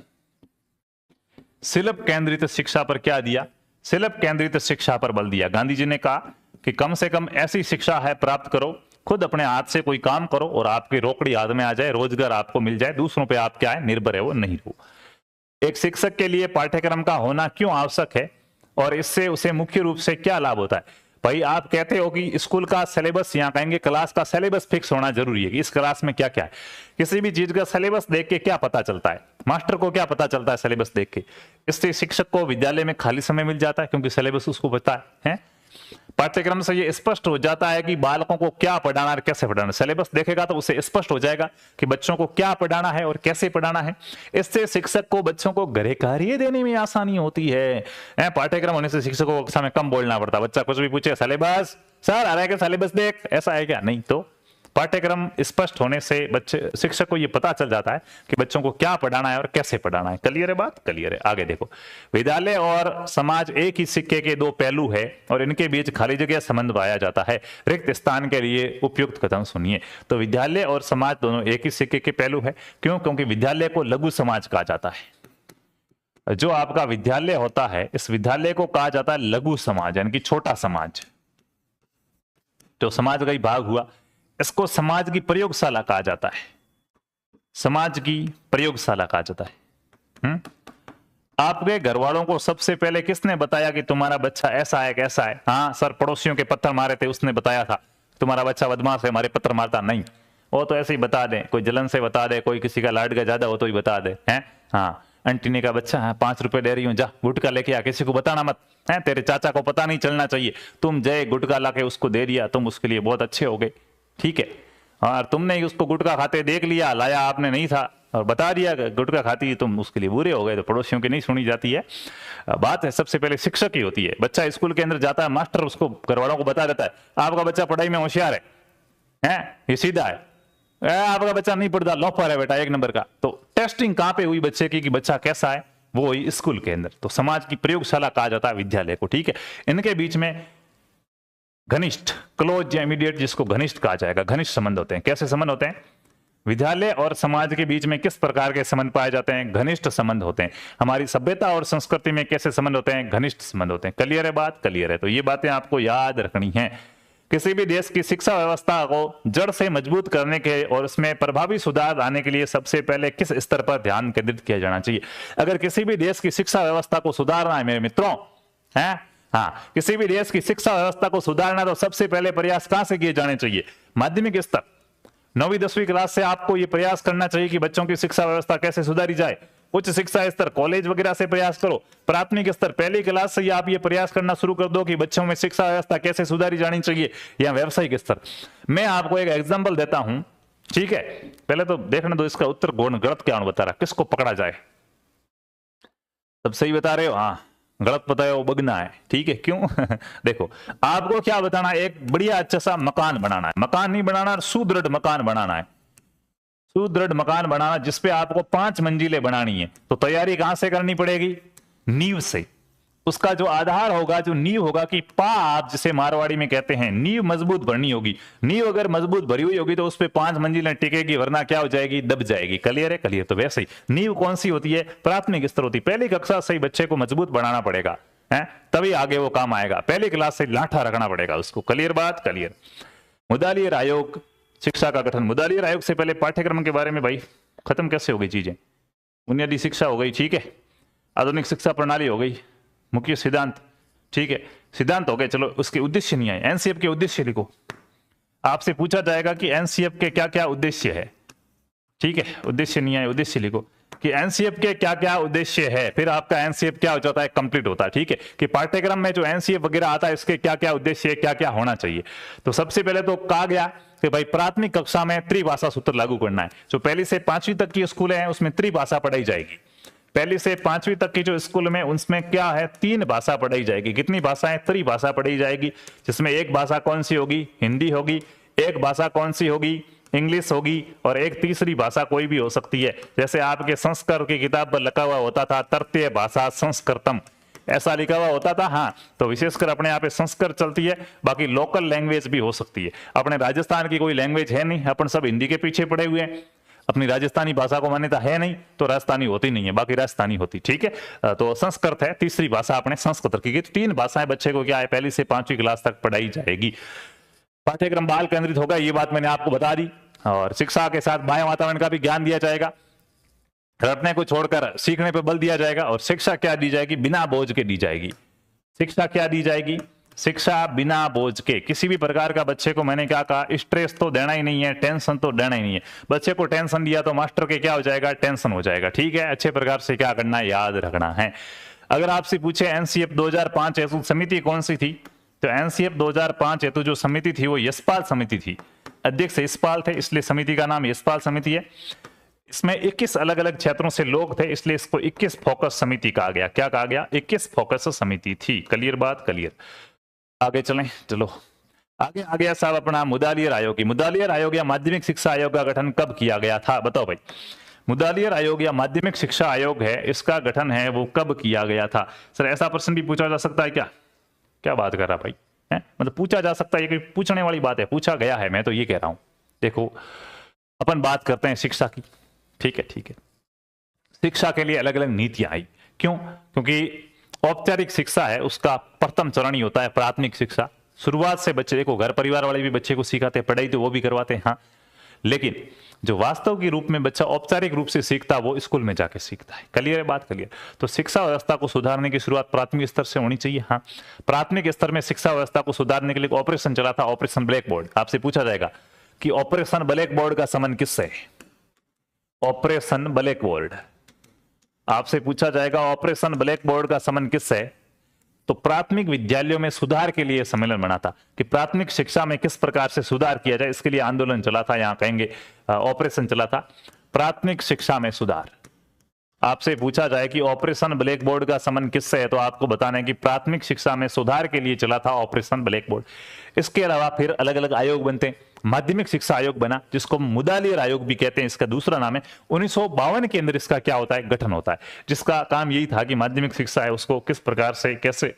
शिल्प केंद्रित शिक्षा पर क्या दिया, शिल्प केंद्रित शिक्षा पर बल दिया। गांधी जी ने कहा कि कम से कम ऐसी शिक्षा है प्राप्त करो, खुद अपने हाथ से कोई काम करो और आपकी रोकड़ी हाथ में आ जाए, रोजगार आपको मिल जाए, दूसरों पे आप क्या है, निर्भर है वो नहीं हो। एक शिक्षक के लिए पाठ्यक्रम का होना क्यों आवश्यक है और इससे उसे मुख्य रूप से क्या लाभ होता है? भाई आप कहते हो कि स्कूल का सिलेबस, यहाँ कहेंगे क्लास का सिलेबस फिक्स होना जरूरी है कि इस क्लास में क्या क्या है। किसी भी चीज का सिलेबस देख के क्या पता चलता है, मास्टर को क्या पता चलता है सिलेबस देख के? इससे शिक्षक को विद्यालय में खाली समय मिल जाता है क्योंकि सिलेबस उसको पता है। पाठ्यक्रम से ये स्पष्ट हो जाता है कि बालकों को क्या पढ़ाना और कैसे पढ़ाना। सिलेबस देखेगा तो उसे स्पष्ट हो जाएगा कि बच्चों को क्या पढ़ाना है और कैसे पढ़ाना है। इससे शिक्षक को बच्चों को गृह कार्य देने में आसानी होती है। पाठ्यक्रम होने से शिक्षक को कक्षा में कम बोलना पड़ता। बच्चा कुछ भी पूछे, सिलेबस सर आ रहा है क्या, सिलेबस देख, ऐसा है क्या? नहीं। तो पाठ्यक्रम स्पष्ट होने से बच्चे, शिक्षक को यह पता चल जाता है कि बच्चों को क्या पढ़ाना है और कैसे पढ़ाना है। क्लियर है बात? क्लियर है। आगे देखो, विद्यालय और समाज एक ही सिक्के के दो पहलू है और इनके बीच खाली जगह संबंध पाया जाता है। रिक्त स्थान के लिए उपयुक्त कथन सुनिए। तो विद्यालय और समाज दोनों एक ही सिक्के के पहलू है। क्यों? क्योंकि विद्यालय को लघु समाज कहा जाता है। जो आपका विद्यालय होता है, इस विद्यालय को कहा जाता है लघु समाज, यानी कि छोटा समाज। तो समाज का ही भाग हुआ। इसको समाज की प्रयोगशाला कहा जाता है। समाज की प्रयोगशाला कहा जाता है। आपके घर वालों को सबसे पहले किसने बताया कि तुम्हारा बच्चा ऐसा है कैसा है? हाँ सर, पड़ोसियों के पत्थर मारे थे उसने बताया था तुम्हारा बच्चा बदमाश है, हमारे पत्थर मारता नहीं। वो तो ऐसे ही बता दे, कोई जलन से बता दे, कोई किसी का लाड का ज्यादा हो तो ही बता दे। हैं हाँ, अंटीने का बच्चा है, 5 रुपए दे रही हूँ, जा गुटखा लेके आ, किसी को बताना मत। है तेरे चाचा को पता नहीं चलना चाहिए। तुम जय गुटखा लाके उसको दे दिया, तुम उसके लिए बहुत अच्छे हो गए, ठीक है। और तुमने ही उसको गुटखा खाते देख लिया, लाया आपने नहीं था और बता दिया गुटखा खाती है, तुम उसके लिए बुरे हो गए। तो पड़ोसियों की नहीं सुनी जाती है। बात है सबसे पहले शिक्षक की होती है। बच्चा स्कूल के अंदर जाता है, मास्टर उसको घर वालों को बता देता है आपका बच्चा पढ़ाई में होशियार है, ये सीधा है, आपका बच्चा नहीं पढ़ता, लोफर है बेटा 1 नंबर का। तो टेस्टिंग कहां पे हुई बच्चे की कि बच्चा कैसा है? वो हुई स्कूल के अंदर। तो समाज की प्रयोगशाला कहा जाता है विद्यालय को, ठीक है। इनके बीच में घनिष्ठ, क्लोज या इमीडिएट, जिसको घनिष्ठ कहा जाएगा, घनिष्ठ संबंध होते हैं। कैसे संबंध होते हैं? विद्यालय और समाज के बीच में किस प्रकार के संबंध पाए जाते हैं? घनिष्ठ संबंध होते हैं। हमारी सभ्यता और संस्कृति में कैसे संबंध होते हैं? घनिष्ठ संबंध होते हैं। क्लियर है बात? क्लियर है। तो ये बातें आपको याद रखनी है किसी भी देश की शिक्षा व्यवस्था को जड़ से मजबूत करने के और उसमें प्रभावी सुधार लाने के लिए सबसे पहले किस स्तर पर ध्यान केंद्रित किया जाना चाहिए? अगर किसी भी देश की शिक्षा व्यवस्था को सुधारना है मेरे मित्रों, है हाँ, किसी भी देश की शिक्षा व्यवस्था को सुधारना तो सबसे पहले प्रयास कहां से किए जाने चाहिए? माध्यमिक स्तर, 9वीं 10वीं क्लास से आपको यह प्रयास करना चाहिए कि बच्चों की शिक्षा व्यवस्था कैसे सुधारी जाए। उच्च शिक्षा स्तर कॉलेज वगैरह से प्रयास करो। प्राथमिक स्तर पहली क्लास से आप ये प्रयास करना शुरू कर दो कि बच्चों में शिक्षा व्यवस्था कैसे सुधारी जानी चाहिए। या व्यावसायिक स्तर, मैं आपको एक एग्जांपल देता हूं, ठीक है? पहले तो देखने दो इसका उत्तर गलत क्या बता रहा, किसको पकड़ा जाए। सब सही बता रहे हो? हाँ, गलत बताया वो बगना है, ठीक है? क्यों? देखो आपको क्या बताना, एक बढ़िया अच्छा सा मकान बनाना है। मकान नहीं बनाना, सुदृढ़ मकान बनाना है। सुदृढ़ मकान बनाना जिसपे आपको 5 मंजिलें बनानी है, तो तैयारी कहां से करनी पड़ेगी? नींव से। उसका जो आधार होगा, जो नींव होगा कि पा आप जिसे मारवाड़ी में कहते हैं, नींव मजबूत भरनी होगी। नींव अगर मजबूत भरी हुई होगी तो उस पे 5 मंजिलें टिकेगी, वरना क्या हो जाएगी? दब जाएगी। क्लियर है? क्लियर। तो वैसे ही नींव कौन सी होती है? प्राथमिक स्तर होती है। पहली कक्षा से ही बच्चे को मजबूत बनाना पड़ेगा, है तभी आगे वो काम आएगा। पहली क्लास से लाठा रखना पड़ेगा उसको। क्लियर बात? क्लियर। मुदालियर आयोग शिक्षा का गठन। मुदालियर आयोग से पहले पाठ्यक्रम के बारे में भाई खत्म कैसे हो गई चीजें? बुनियादी शिक्षा हो गई, ठीक है, आधुनिक शिक्षा प्रणाली हो गई, मुख्य सिद्धांत, ठीक है, सिद्धांत हो गए। चलो उसके उद्देश्य नहीं आए। एनसीएफ के उद्देश्य लिखो। आपसे पूछा जाएगा कि एनसीएफ के क्या क्या उद्देश्य है, ठीक है? उद्देश्य नहीं आए, उद्देश्य लिखो कि एनसीएफ के क्या क्या उद्देश्य है। फिर आपका एनसीएफ क्या हो जाता है? कंप्लीट होता है, ठीक है? कि पाठ्यक्रम में जो एनसीएफ वगैरह आता है इसके क्या क्या उद्देश्य है, क्या क्या होना चाहिए। तो सबसे पहले तो कहा गया कि भाई प्राथमिक कक्षा में त्रिभाषा सूत्र लागू करना है। जो पहली से 5वीं तक की स्कूल है उसमें त्रिभाषा पढ़ाई जाएगी। पहली से 5वीं तक की जो स्कूल में उसमें क्या है? 3 भाषा पढ़ाई जाएगी। कितनी भाषाएं? त्रिभाषा पढ़ाई जाएगी, जिसमें एक भाषा कौन सी होगी? हिंदी होगी। एक भाषा कौन सी होगी? इंग्लिश होगी। और एक तीसरी भाषा कोई भी हो सकती है, जैसे आपके संस्कृत की किताब पर लिखा हुआ होता था तृतीय भाषा संस्कृतम, ऐसा लिखा हुआ होता था। हाँ, तो विशेषकर अपने यहाँ पे संस्कृत चलती है, बाकी लोकल लैंग्वेज भी हो सकती है। अपने राजस्थान की कोई लैंग्वेज है नहीं, अपन सब हिंदी के पीछे पड़े हुए हैं। अपनी राजस्थानी भाषा को मान्यता है नहीं, तो राजस्थानी होती नहीं है, बाकी राजस्थानी होती, ठीक है? तो संस्कृत है तीसरी भाषा अपने संस्कृत की। 3 भाषाएं बच्चे को क्या है? पहली से 5वीं क्लास तक पढ़ाई जाएगी। पाठ्यक्रम बाल केंद्रित होगा, ये बात मैंने आपको बता दी। और शिक्षा के साथ बाह्य वातावरण का भी ज्ञान दिया जाएगा। रटने को छोड़कर सीखने पर बल दिया जाएगा। और शिक्षा क्या दी जाएगी? बिना बोझ के दी जाएगी। शिक्षा क्या दी जाएगी? शिक्षा बिना बोझ के। किसी भी प्रकार का बच्चे को, मैंने क्या कहा, स्ट्रेस तो देना ही नहीं है, टेंशन तो देना ही नहीं है। बच्चे को टेंशन दिया तो मास्टर के क्या हो जाएगा? टेंशन हो जाएगा, ठीक है? अच्छे प्रकार से क्या करना है? याद रखना है। अगर आपसे पूछे एनसीएफ 2005 हेतु समिति कौन सी थी, तो एनसीएफ 2005 हेतु जो समिति थी वो यशपाल समिति थी। अध्यक्ष यशपाल थे, इसलिए समिति का नाम यशपाल समिति है। इसमें 21 अलग अलग क्षेत्रों से लोग थे, इसलिए इसको 21 फोकस समिति कहा गया। क्या कहा गया? 21 फोकस समिति थी। क्लियर बात? क्लियर। आगे चलें, चलो आगे आ गया साहब अपना मुदालियर आयोग की। मुदालियर आयोग या माध्यमिक शिक्षा आयोग का गठन कब किया गया था? बताओ भाई। मुदालियर आयोग या माध्यमिक शिक्षा आयोग है, इसका गठन है वो कब किया गया था? सर ऐसा प्रश्न भी पूछा जा सकता है क्या? क्या बात कर रहा भाई है? मतलब पूछा जा सकता है, ये पूछने वाली बात है, पूछा गया है, मैं तो ये कह रहा हूं। देखो अपन बात करते हैं शिक्षा की, ठीक है? ठीक है। शिक्षा के लिए अलग अलग नीतियां आई। क्यों? क्योंकि औपचारिक शिक्षा है उसका प्रथम चरण ही होता है प्राथमिक शिक्षा। शुरुआत से बच्चे, देखो घर परिवार वाले भी बच्चे को सिखाते हैं, पढ़ाई तो वो भी करवाते हैं, हाँ, लेकिन जो वास्तव के रूप में बच्चा औपचारिक रूप से सीखता है वो स्कूल में जाके सीखता है। क्लियर है बात? क्लियर। तो शिक्षा व्यवस्था को सुधारने की शुरुआत प्राथमिक स्तर से होनी चाहिए। हाँ, प्राथमिक स्तर में शिक्षा व्यवस्था को सुधारने के लिए ऑपरेशन चला था, ऑपरेशन ब्लैक बोर्ड। आपसे पूछा जाएगा कि ऑपरेशन ब्लैक बोर्ड का संबंध किससे है? ऑपरेशन ब्लैक बोर्ड आपसे पूछा जाएगा, ऑपरेशन ब्लैक बोर्ड का संबंध किससे है? तो प्राथमिक विद्यालयों में सुधार के लिए सम्मेलन बना था कि प्राथमिक शिक्षा में किस प्रकार से सुधार किया जाए, इसके लिए आंदोलन चला था, यहां कहेंगे ऑपरेशन चला था, प्राथमिक शिक्षा में सुधार। आपसे पूछा जाए कि ऑपरेशन ब्लैक बोर्ड का संबंध किससे है, तो आपको बताना है कि प्राथमिक शिक्षा में सुधार के लिए चला था ऑपरेशन ब्लैक बोर्ड। इसके अलावा फिर अलग अलग आयोग बनते हैं। माध्यमिक शिक्षा आयोग बना जिसको मुदालियर आयोग भी कहते हैं, इसका दूसरा नाम है। 1952 के अंदर इसका क्या होता है? गठन होता है, जिसका काम यही था कि माध्यमिक शिक्षा है उसको किस प्रकार से, कैसे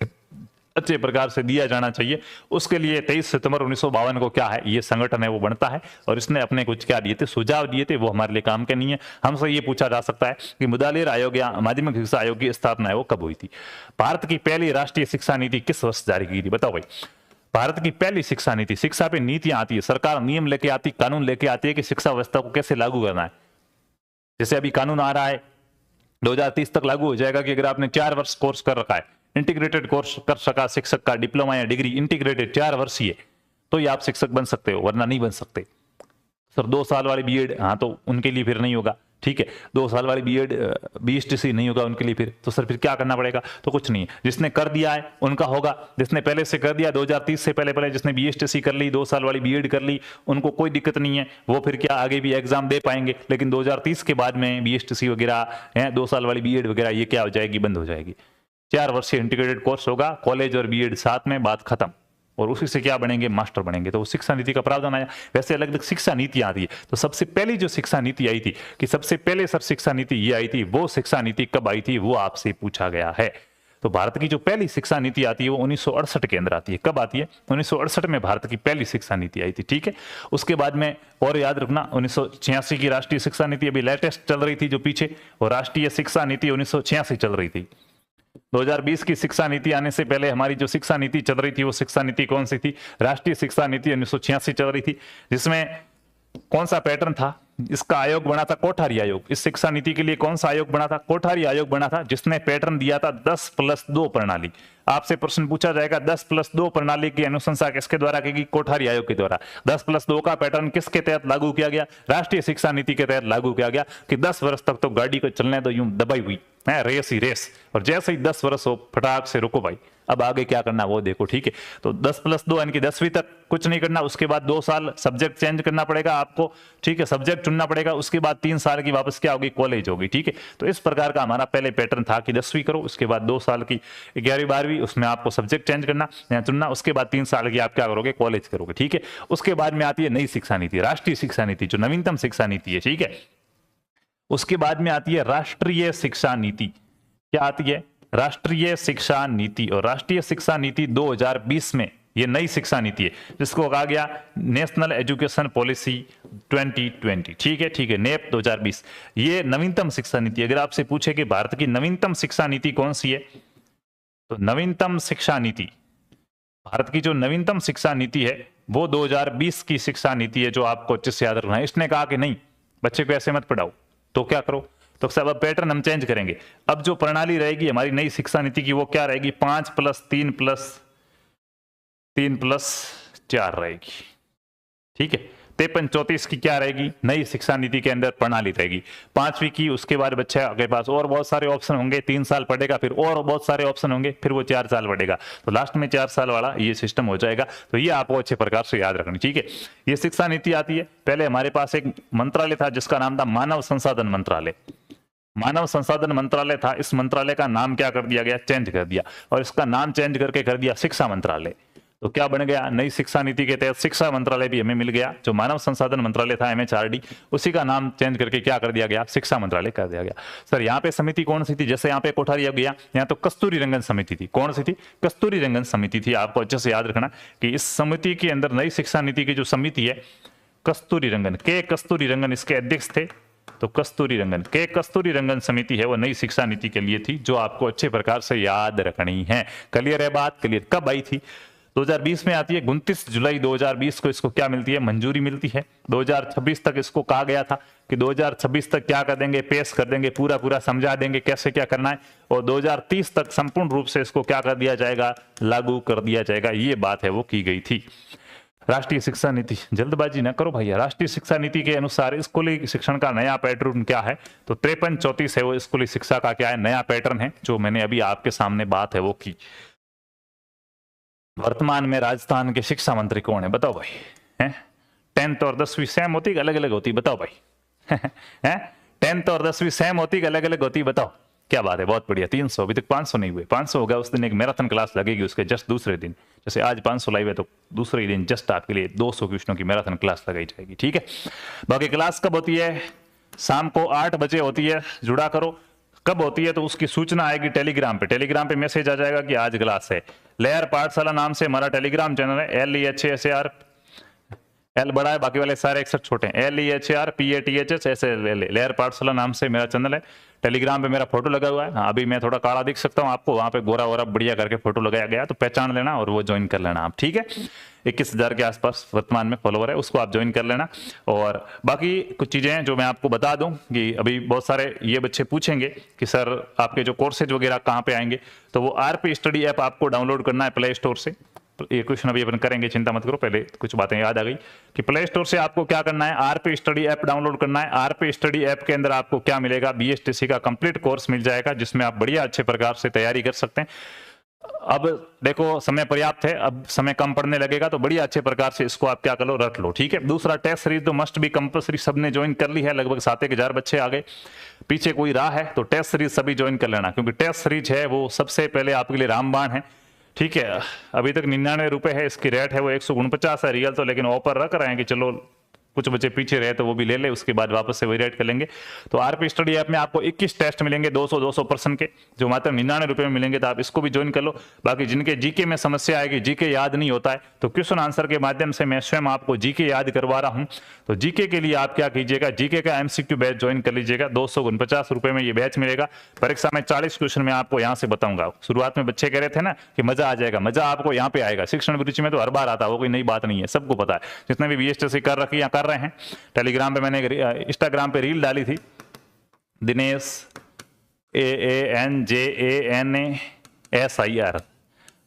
अच्छे प्रकार से दिया जाना चाहिए। उसके लिए 23 सितंबर 1952 को क्या है, ये संगठन है वो बनता है। और इसने अपने कुछ क्या दिए थे, सुझाव दिए थे, वो हमारे लिए काम के नहीं है। हमसे ये पूछा जा सकता है कि मुदालियर आयोग या माध्यमिक शिक्षा आयोग की स्थापना है वो कब हुई थी? भारत की पहली राष्ट्रीय शिक्षा नीति किस वर्ष जारी की थी? बताओ भाई। भारत की पहली शिक्षा नीति, शिक्षा पे नीतियां आती है, सरकार नियम लेके आती, कानून लेके आती है कि शिक्षा व्यवस्था को कैसे लागू करना है। जैसे अभी कानून आ रहा है 2030 तक लागू हो जाएगा कि अगर आपने 4 वर्ष कोर्स कर रखा है, इंटीग्रेटेड कोर्स कर सका शिक्षक का, डिप्लोमा या डिग्री इंटीग्रेटेड 4 वर्षीय, तो ये आप शिक्षक बन सकते हो, वरना नहीं बन सकते। सर 2 साल वाली बीएड, हाँ तो उनके लिए फिर नहीं होगा, ठीक है। 2 साल वाली बीएड बीएसटीसी नहीं होगा उनके लिए, फिर तो सर फिर क्या करना पड़ेगा? तो कुछ नहीं है, जिसने कर दिया है उनका होगा, जिसने पहले से कर दिया 2030 से पहले जिसने बीएसटीसी कर ली, 2 साल वाली बीएड कर ली, उनको कोई दिक्कत नहीं है, वो फिर क्या आगे भी एग्जाम दे पाएंगे। लेकिन 2030 के बाद में बीएसटीसी वगैरह है, 2 साल वाली बीएड वगैरह, ये क्या हो जाएगी? बंद हो जाएगी। 4 वर्षीय इंटीग्रेटेड कोर्स होगा, कॉलेज और बीएड साथ में, बात खत्म। और उसी से क्या बनेंगे? मास्टर बनेंगे। तो वो शिक्षा नीति का प्रावधान आया। वैसे अलग अलग शिक्षा नीति आती है, तो सबसे पहली जो शिक्षा नीति आई थी, कि सबसे पहले सर शिक्षा नीति ये आई थी, वो शिक्षा नीति कब आई थी वो आपसे पूछा गया है। तो भारत की जो पहली शिक्षा नीति आती है वो 1968 के अंदर आती है। कब आती है? 1968 में भारत की पहली शिक्षा नीति आई थी, ठीक है। उसके बाद में और याद रखना 1986 की राष्ट्रीय शिक्षा नीति अभी लेटेस्ट चल रही थी जो पीछे, और राष्ट्रीय शिक्षा नीति 1986 चल रही थी। 2020 की शिक्षा नीति आने से पहले हमारी जो शिक्षा नीति चल रही थी वो शिक्षा नीति कौन सी थी? राष्ट्रीय शिक्षा नीति 1986 चल रही थी, जिसमें कौन सा पैटर्न था? इसका आयोग बना था कोठारी आयोग। इस शिक्षा नीति के लिए कौन सा आयोग बना था? कोठारी आयोग बना था, जिसने पैटर्न दिया था 10+2 प्रणाली। आपसे प्रश्न पूछा जाएगा 10+2 प्रणाली की अनुशंसा किसके द्वारा की गई? कोठारी आयोग के द्वारा। 10+2 का पैटर्न किसके तहत लागू किया गया? राष्ट्रीय शिक्षा नीति के तहत लागू किया गया, कि 10 वर्ष तक तो गाड़ी को चलने दो, यूं दबाई हुई है, रेस ही रेस, और जैसे ही 10 वर्ष हो फटाक से रुको भाई, अब आगे क्या करना वो देखो, ठीक है। तो 10+2 यानी कि 10वीं तक कुछ नहीं करना, उसके बाद 2 साल सब्जेक्ट चेंज करना पड़ेगा आपको, ठीक है, सब्जेक्ट चुनना पड़ेगा, उसके बाद 3 साल की वापस क्या होगी? कॉलेज होगी, ठीक है। तो इस प्रकार का हमारा पहले पैटर्न था कि 10वीं करो, उसके बाद 2 साल की 11वीं 12वीं, उसमें आपको सब्जेक्ट चेंज करना या चुनना, उसके बाद 3 साल की आप क्या करोगे? कॉलेज करोगे, ठीक है। उसके बाद में आती है नई शिक्षा नीति, राष्ट्रीय शिक्षा नीति, जो नवीनतम शिक्षा नीति है, ठीक है। उसके बाद में आती है राष्ट्रीय शिक्षा नीति। क्या आती है? राष्ट्रीय शिक्षा नीति। और राष्ट्रीय शिक्षा नीति 2020 में ये नई शिक्षा नीति है, जिसको कहा गया नेशनल एजुकेशन पॉलिसी 2020, ठीक है, ठीक है, नेप 2020। ये नवीनतम शिक्षा नीति। अगर आपसे पूछे कि भारत की नवीनतम शिक्षा नीति कौन सी है, तो नवीनतम शिक्षा नीति, भारत की जो नवीनतम शिक्षा नीति है वो 2020 की शिक्षा नीति है, जो आपको अच्छे से याद रखना है। इसने कहा कि नहीं बच्चे को ऐसे मत पढ़ाओ, तो क्या करो? तो सब अब पैटर्न हम चेंज करेंगे। अब जो प्रणाली रहेगी हमारी नई शिक्षा नीति की, वो क्या रहेगी? 5+3+3+4 रहेगी, ठीक है। 53-34 की क्या रहेगी? नई शिक्षा नीति के अंदर प्रणाली रहेगी। 5वीं की, उसके बाद बच्चे के पास और बहुत सारे ऑप्शन होंगे, 3 साल पढ़ेगा, फिर और बहुत सारे ऑप्शन होंगे, फिर वो 4 साल पढ़ेगा, तो लास्ट में 4 साल वाला ये सिस्टम हो जाएगा। तो ये आपको अच्छे प्रकार से याद रखनी, ठीक है। ये शिक्षा नीति आती है। पहले हमारे पास एक मंत्रालय था जिसका नाम था मानव संसाधन मंत्रालय। मानव संसाधन मंत्रालय था, इस मंत्रालय का नाम क्या कर दिया गया? चेंज कर दिया, और इसका नाम चेंज करके कर दिया शिक्षा मंत्रालय। तो क्या बन गया? नई शिक्षा नीति के तहत शिक्षा मंत्रालय भी हमें मिल गया। जो मानव संसाधन मंत्रालय था MHRD, उसी का नाम चेंज करके क्या कर दिया गया? शिक्षा मंत्रालय कर दिया गया। सर यहाँ पे समिति कौन सी थी? जैसे यहाँ पे कोठारी आयोग गया, यहाँ तो कस्तूरी रंगन समिति थी। कौन सी थी? कस्तूरी रंगन समिति थी। आपको अच्छे से याद रखना कि इस समिति के अंदर नई शिक्षा नीति की जो समिति है, कस्तूरी रंगन, के कस्तूरी रंगन इसके अध्यक्ष थे। तो कस्तूरी रंगन, के कस्तूरी रंगन समिति है, वो नई शिक्षा नीति के लिए थी, जो आपको अच्छे प्रकार से याद रखनी है। क्लियर है बात? क्लियर। कब आई थी? 2020 में आती है। 29 जुलाई 2020 को इसको क्या मिलती है? मंजूरी मिलती है। 2026 तक इसको कहा गया था कि 2026 तक क्या कर देंगे? पेश कर देंगे, पूरा पूरा समझा देंगे कैसे क्या करना है, और 2030 तक संपूर्ण रूप से इसको क्या कर दिया जाएगा? लागू कर दिया जाएगा। ये बात है वो की गई थी। राष्ट्रीय शिक्षा नीति, जल्दबाजी ना करो भैया। राष्ट्रीय शिक्षा नीति के अनुसार स्कूली शिक्षण का नया पैटर्न क्या है? तो 53-34 है वो स्कूली शिक्षा का क्या है? नया पैटर्न है, जो मैंने अभी आपके सामने बात है वो की। वर्तमान में राजस्थान के शिक्षा मंत्री कौन है? बताओ भाई। हैं 10th और 10वीं सेम होती कि अलग अलग होती? बताओ भाई। हैं 10th और 10वीं सेम होती कि अलग अलग होती? बताओ। क्या बात है, बहुत बढ़िया। 300, अभी तक 500 नहीं हुए। 500 होगा उस दिन एक मैराथन क्लास लगेगी, उसके जस्ट दूसरे दिन। जैसे आज 500 लाइव है तो दूसरे ही दिन जस्ट आपके लिए 200 क्वेश्चनों की मैराथन क्लास लगाई जाएगी, ठीक है। बाकी क्लास कब होती है? शाम को 8 बजे होती है। जुड़ा करो। कब होती है? तो उसकी सूचना आएगी टेलीग्राम पे। टेलीग्राम पे मैसेज आ जाएगा कि आज क्लास है। लहर पाठशाला नाम से हमारा टेलीग्राम चैनल है, LEHSAR एल बड़ा है, बाकी वाले सारे अक्षर छोटे हैं। LEHRPATHS ऐसे ले ले। लहर पाठशाला नाम से मेरा चैनल है। टेलीग्राम पे मेरा फोटो लगा हुआ है। हाँ, अभी मैं थोड़ा काला दिख सकता हूँ आपको, वहाँ पे गोरा वोरा बढ़िया करके फोटो लगाया गया, तो पहचान लेना और वो ज्वाइन कर लेना आप, ठीक है। 21,000 के आसपास वर्तमान में फॉलोवर है, उसको आप ज्वाइन कर लेना। और बाकी कुछ चीज़ें हैं जो मैं आपको बता दूं कि अभी बहुत सारे ये बच्चे पूछेंगे कि सर आपके जो कोर्सेज वगैरह कहाँ पे आएंगे, तो वो RP स्टडी ऐप आपको डाउनलोड करना है प्ले स्टोर से। तो ये क्वेश्चन अभी अपन करेंगे, चिंता मत करो, पहले कुछ बातें याद आ गई कि प्ले स्टोर से आपको क्या करना है, RP स्टडी ऐप डाउनलोड करना है। RP स्टडी ऐप के अंदर आपको क्या मिलेगा, BSTC का कंप्लीट कोर्स मिल जाएगा, जिसमें आप बढ़िया अच्छे प्रकार से तैयारी कर सकते हैं। अब देखो समय पर्याप्त है, अब समय कम पड़ने लगेगा, तो बढ़िया अच्छे प्रकार से इसको आप क्या कर लो, रट लो, ठीक है। दूसरा टेस्ट सीरीज तो मस्ट बी कंपलसरी, सबने ज्वाइन कर ली है, लगभग 7,000 बच्चे आ गए। पीछे कोई राह है तो टेस्ट सीरीज सभी ज्वाइन कर लेना, क्योंकि टेस्ट सीरीज है वो सबसे पहले आपके लिए रामबाण है, ठीक है। अभी तक 99 रुपए है इसकी रेट है, वो 149 है रियल तो, लेकिन ऑफर रख रहे हैं कि चलो कुछ बच्चे पीछे रहे तो वो भी ले ले, उसके बाद वापस से वही रेट कर लेंगे। तो RP स्टडी ऐप में आपको 21 टेस्ट मिलेंगे 200% के, जो मात्र 99 रुपए में मिलेंगे, तो आप इसको भी ज्वाइन कर लो। बाकी जिनके जीके में समस्या आएगी, जीके याद नहीं होता है, तो क्वेश्चन आंसर के माध्यम से मैं स्वयं आपको जीके याद करवा रहा हूं। तो जीके के लिए आप क्या कीजिएगा, जीके का MCQ बैच ज्वाइन कर लीजिएगा। 249 रुपए में ये बैच मिलेगा। परीक्षा में 40 क्वेश्चन मैं आपको यहाँ से बताऊंगा। शुरुआत में बच्चे कह रहे थे ना कि मजा आ जाएगा, मजा आपको यहाँ पे आएगा। शिक्षण अभिरुचि में तो हर बार आता है, वो कोई नई बात नहीं है, सबको पता है। जितने भी BSTC कर रखी या कर रहे हैं, टेलीग्राम पे मैंने इंस्टाग्राम पे रील डाली थी, दिनेश AANJANASIR,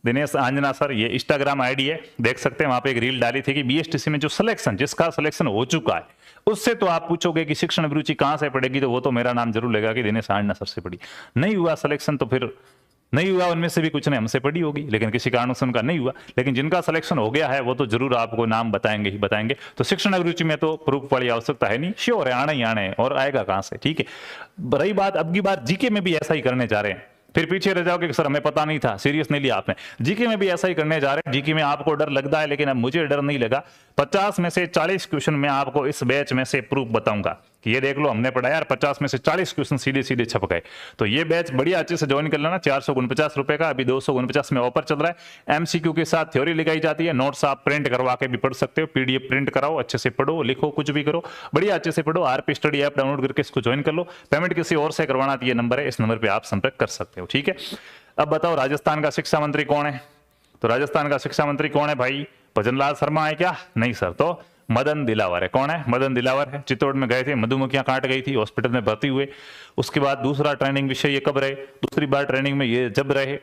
दिनेश आंजना सर, ये इंस्टाग्राम आईडी है, देख सकते हैं। वहां पे एक रील डाली थी कि BSTC में जो सिलेक्शन, जिसका सिलेक्शन हो चुका है, उससे तो आप पूछोगे कि शिक्षण अभिरुचि कहां से पढ़ेगी, तो वो तो मेरा नाम जरूर लेगा कि दिनेश आंजना सर से पढ़ी। नहीं हुआ सिलेक्शन तो फिर नहीं हुआ, उनमें से भी कुछ ने हमसे पढ़ी होगी, लेकिन किसी कारण से उनका नहीं हुआ। लेकिन जिनका सिलेक्शन हो गया है वो तो जरूर आपको नाम बताएंगे ही बताएंगे। तो शिक्षण अभिरुचि में तो प्रूफ वाली आवश्यकता है नहीं, श्योर है, आना ही आना है, और आएगा कहां से, ठीक है। रही बात अब की बार जीके में भी ऐसा ही करने जा रहे हैं, फिर पीछे रह जाओगे कि सर हमें पता नहीं था, सीरियस नहीं लिया आपने। जीके में भी ऐसा ही करने जा रहे हैं। जीके में आपको डर लगता है, लेकिन अब मुझे डर नहीं लगा। 50 में से 40 क्वेश्चन मैं आपको इस बैच में से प्रूफ बताऊंगा कि ये देख लो हमने पढ़ा यार, 50 में से 40 क्वेश्चन सीधे सीधे छप गए। तो ये बैच बढ़िया अच्छे से ज्वाइन कर लेना। 449 रुपए का, अभी 249 में ऑफर चल रहा है। MCQ के साथ थ्योरी लिखाई जाती है, नोट्स आप प्रिंट करवा के भी पढ़ सकते हो, PDF प्रिंट कराओ, अच्छे से पढ़ो, लिखो, कुछ भी करो, बढ़िया अच्छे से पढ़ो। RP स्टडी ऐप डाउनलोड करके इसको ज्वाइन कर लो। पेमेंट किसी और से करवाना तो ये नंबर है, इस नंबर पर आप संपर्क कर सकते हो, ठीक है। अब बताओ राजस्थान का शिक्षा मंत्री कौन है? तो राजस्थान का शिक्षा मंत्री कौन है भाई? भजनलाल शर्मा है क्या? नहीं सर, तो मदन दिलावर है। कौन है? मदन दिलावर है। चित्तौड़ में गए थे, मधुमक्खियां काट गई थी, हॉस्पिटल में भर्ती हुए। उसके बाद दूसरा ट्रेनिंग विषय ये कब रहे? दूसरी बार ट्रेनिंग में ये जब रहे,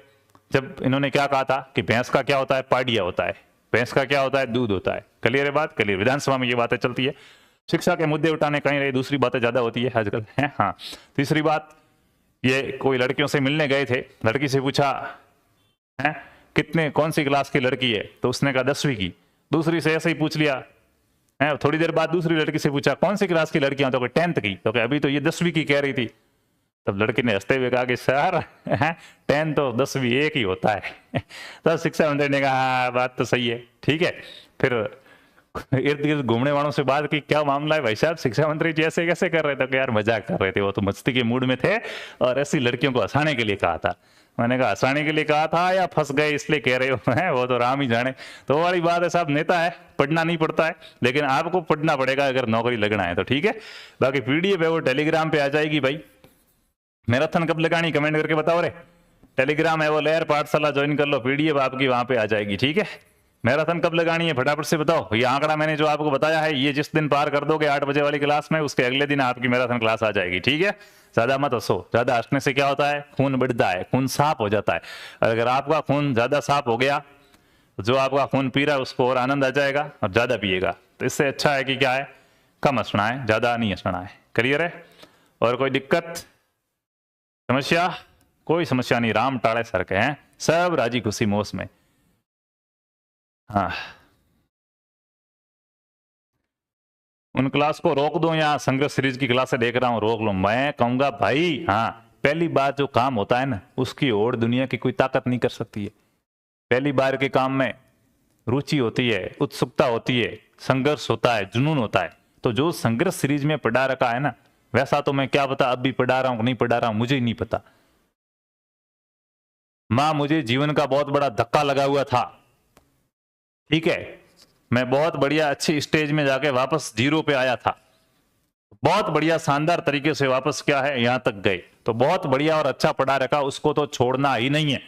जब इन्होंने क्या कहा था कि भैंस का क्या होता है? पाडिया होता है। भैंस का क्या होता है? दूध होता है। क्लियर है बात? क्लियर। विधानसभा में ये बातें चलती है। शिक्षा के मुद्दे उठाने कहीं रहे, दूसरी बातें ज्यादा होती है आजकल है। हाँ, तीसरी बात, ये कोई लड़कियों से मिलने गए थे, लड़की से पूछा है कितने, कौन सी क्लास की लड़की है? तो उसने कहा 10वीं की। दूसरी से ऐसे ही पूछ लिया है। थोड़ी देर बाद दूसरी लड़की से पूछा कौन सी क्लास की लड़की है? तो 10th की। तो अभी तो ये 10वीं की कह रही थी। तब लड़की ने हंसते हुए कहा कि सर 10th तो 10वीं एक ही होता है। तो शिक्षा मंत्री ने कहा बात तो सही है, ठीक है। फिर इर्द गिर्द घूमने वालों से बात की, क्या मामला है भाई साहब, शिक्षा मंत्री जी ऐसे कैसे कर रहे थे? कि यार मजाक कर रहे थे, वो तो मस्ती के मूड में थे और ऐसी लड़कियों को हंसाने के लिए कहा था। मैंने कहा हंसाने के लिए कहा था या फंस गए इसलिए कह रहे हो? है वो तो राम ही जाने। तो वाली बात है साहब, नेता है, पढ़ना नहीं पड़ता है, लेकिन आपको पढ़ना पड़ेगा अगर नौकरी लगना है तो, ठीक है। बाकी PDF है वो टेलीग्राम पे आ जाएगी भाई। मैराथन कब लगानी कमेंट करके बताओ रे। टेलीग्राम है वो, लहर पाठशाला ज्वाइन कर लो, PDF आपकी वहां पे आ जाएगी, ठीक है। मैराथन कब लगानी है फटाफट से बताओ। ये आंकड़ा मैंने जो आपको बताया है, ये जिस दिन पार कर दोगे 8 बजे वाली क्लास में, उसके अगले दिन आपकी मैराथन क्लास आ जाएगी, ठीक है। ज्यादा मत हंसो, ज्यादा हंसने से क्या होता है? खून बढ़ता है, खून साफ हो जाता है। अगर आपका खून ज्यादा साफ हो गया, जो आपका खून पी रहा है उसको और आनंद आ जाएगा और ज्यादा पिएगा। तो इससे अच्छा है कि क्या है, कम हंसना है, ज्यादा नहीं हंसना है। क्लियर है? और कोई दिक्कत समस्या? कोई समस्या नहीं, राम टाड़े सर के हैं, सब राजी खुशी मोश में। हाँ, उन क्लास को रोक दो या संघर्ष सीरीज की क्लास से देख रहा हूं रोक लो? मैं कहूंगा भाई, हाँ, पहली बार जो काम होता है ना, उसकी और दुनिया की कोई ताकत नहीं कर सकती है। पहली बार के काम में रुचि होती है, उत्सुकता होती है, संघर्ष होता है, जुनून होता है। तो जो संघर्ष सीरीज में पढ़ा रखा है ना, वैसा तो मैं क्या पता अब भी पढ़ा रहा हूं नहीं पढ़ा रहा हूं, मुझे ही नहीं पता। मां, मुझे जीवन का बहुत बड़ा धक्का लगा हुआ था, ठीक है। मैं बहुत बढ़िया अच्छी स्टेज में जाके वापस 0 पे आया था, बहुत बढ़िया शानदार तरीके से वापस क्या है यहां तक गए, तो बहुत बढ़िया और अच्छा पढ़ा रखा, उसको तो छोड़ना ही नहीं है।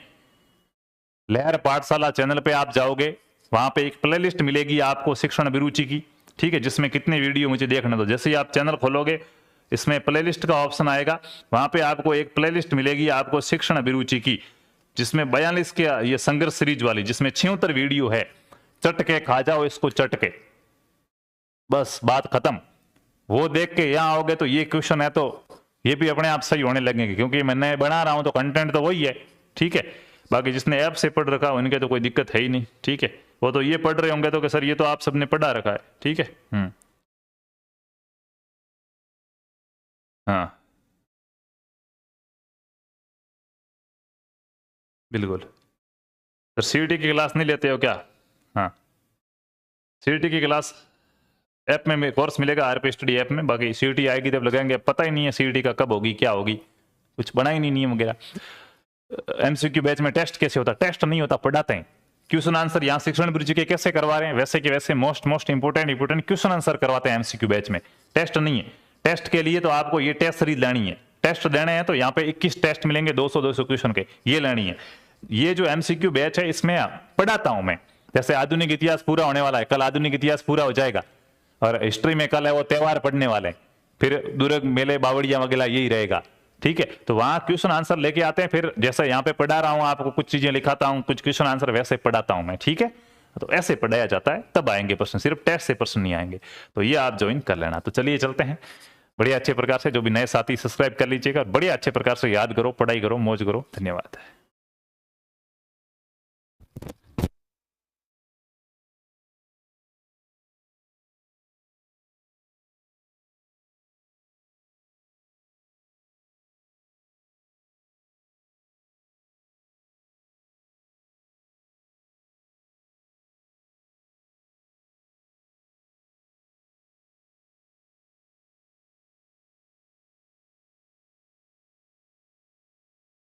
लहर पाठशाला चैनल पे आप जाओगे, वहां पे एक प्लेलिस्ट मिलेगी आपको शिक्षण अभिरुचि की, ठीक है, जिसमें कितने वीडियो मुझे देखने दो। जैसे ही आप चैनल खोलोगे इसमें प्लेलिस्ट का ऑप्शन आएगा, वहां पे आपको एक प्लेलिस्ट मिलेगी आपको शिक्षण अभिरुचि की, जिसमें 42 के ये संघर्ष सीरीज वाली, जिसमें 76 वीडियो है। चट के खा जाओ इसको, चट के, बस बात खत्म। वो देख के यहाँ आओगे तो ये क्वेश्चन है तो ये भी अपने आप सही होने लगेंगे, क्योंकि मैं बना रहा हूं तो कंटेंट तो वही है, ठीक है। बाकी जिसने ऐप से पढ़ रखा उनके तो कोई दिक्कत है ही नहीं, ठीक है। वो तो ये पढ़ रहे होंगे तो कि सर ये तो आप सबने पढ़ा रखा है, ठीक है। हाँ बिल्कुल। सर सीईटी की क्लास नहीं लेते हो क्या? हाँ, सीईटी की क्लास ऐप में कोर्स मिलेगा, आरपी स्टडी ऐप में। बाकी सीईटी आएगी तब लगाएंगे, पता ही नहीं है सीईटी का कब होगी क्या होगी, कुछ बना ही नहीं नियम वगैरह। एमसीक्यू बैच में टेस्ट कैसे होता? टेस्ट नहीं होता, पढ़ाते हैं। क्वेश्चन आंसर यहाँ शिक्षण अभिरुचि के कैसे करवा रहे हैं, वैसे के वैसे मोस्ट इंपोर्टेंट क्वेश्चन आंसर करवाते हैं एमसीक्यू बैच में, टेस्ट नहीं है। टेस्ट के लिए तो आपको ये टेस्ट सीरीज लेनी है, टेस्ट देने हैं तो यहाँ पे 21 टेस्ट मिलेंगे 200 क्वेश्चन के, ये लेनी है। ये जो एमसीक्यू बैच है इसमें पढ़ाता हूं मैं, जैसे आधुनिक इतिहास पूरा होने वाला है, कल आधुनिक इतिहास पूरा हो जाएगा, और हिस्ट्री में कल है वो त्योहार पढ़ने वाले हैं, फिर दुर्ग मेले बावड़िया वगैरह यही रहेगा, ठीक है। तो वहां क्वेश्चन आंसर लेके आते हैं, फिर जैसे यहाँ पे पढ़ा रहा हूं आपको, कुछ चीजें लिखाता हूं, कुछ क्वेश्चन आंसर वैसे पढ़ाता हूं मैं, ठीक है। तो ऐसे पढ़ाया जाता है, तब आएंगे प्रश्न, सिर्फ टेस्ट से प्रश्न नहीं आएंगे। तो ये आप ज्वाइन कर लेना। तो चलिए चलते हैं, बढ़िया अच्छे प्रकार से जो भी नए साथी सब्सक्राइब कर लीजिएगा, बढ़िया अच्छे प्रकार से याद करो, पढ़ाई करो, मौज करो। धन्यवाद।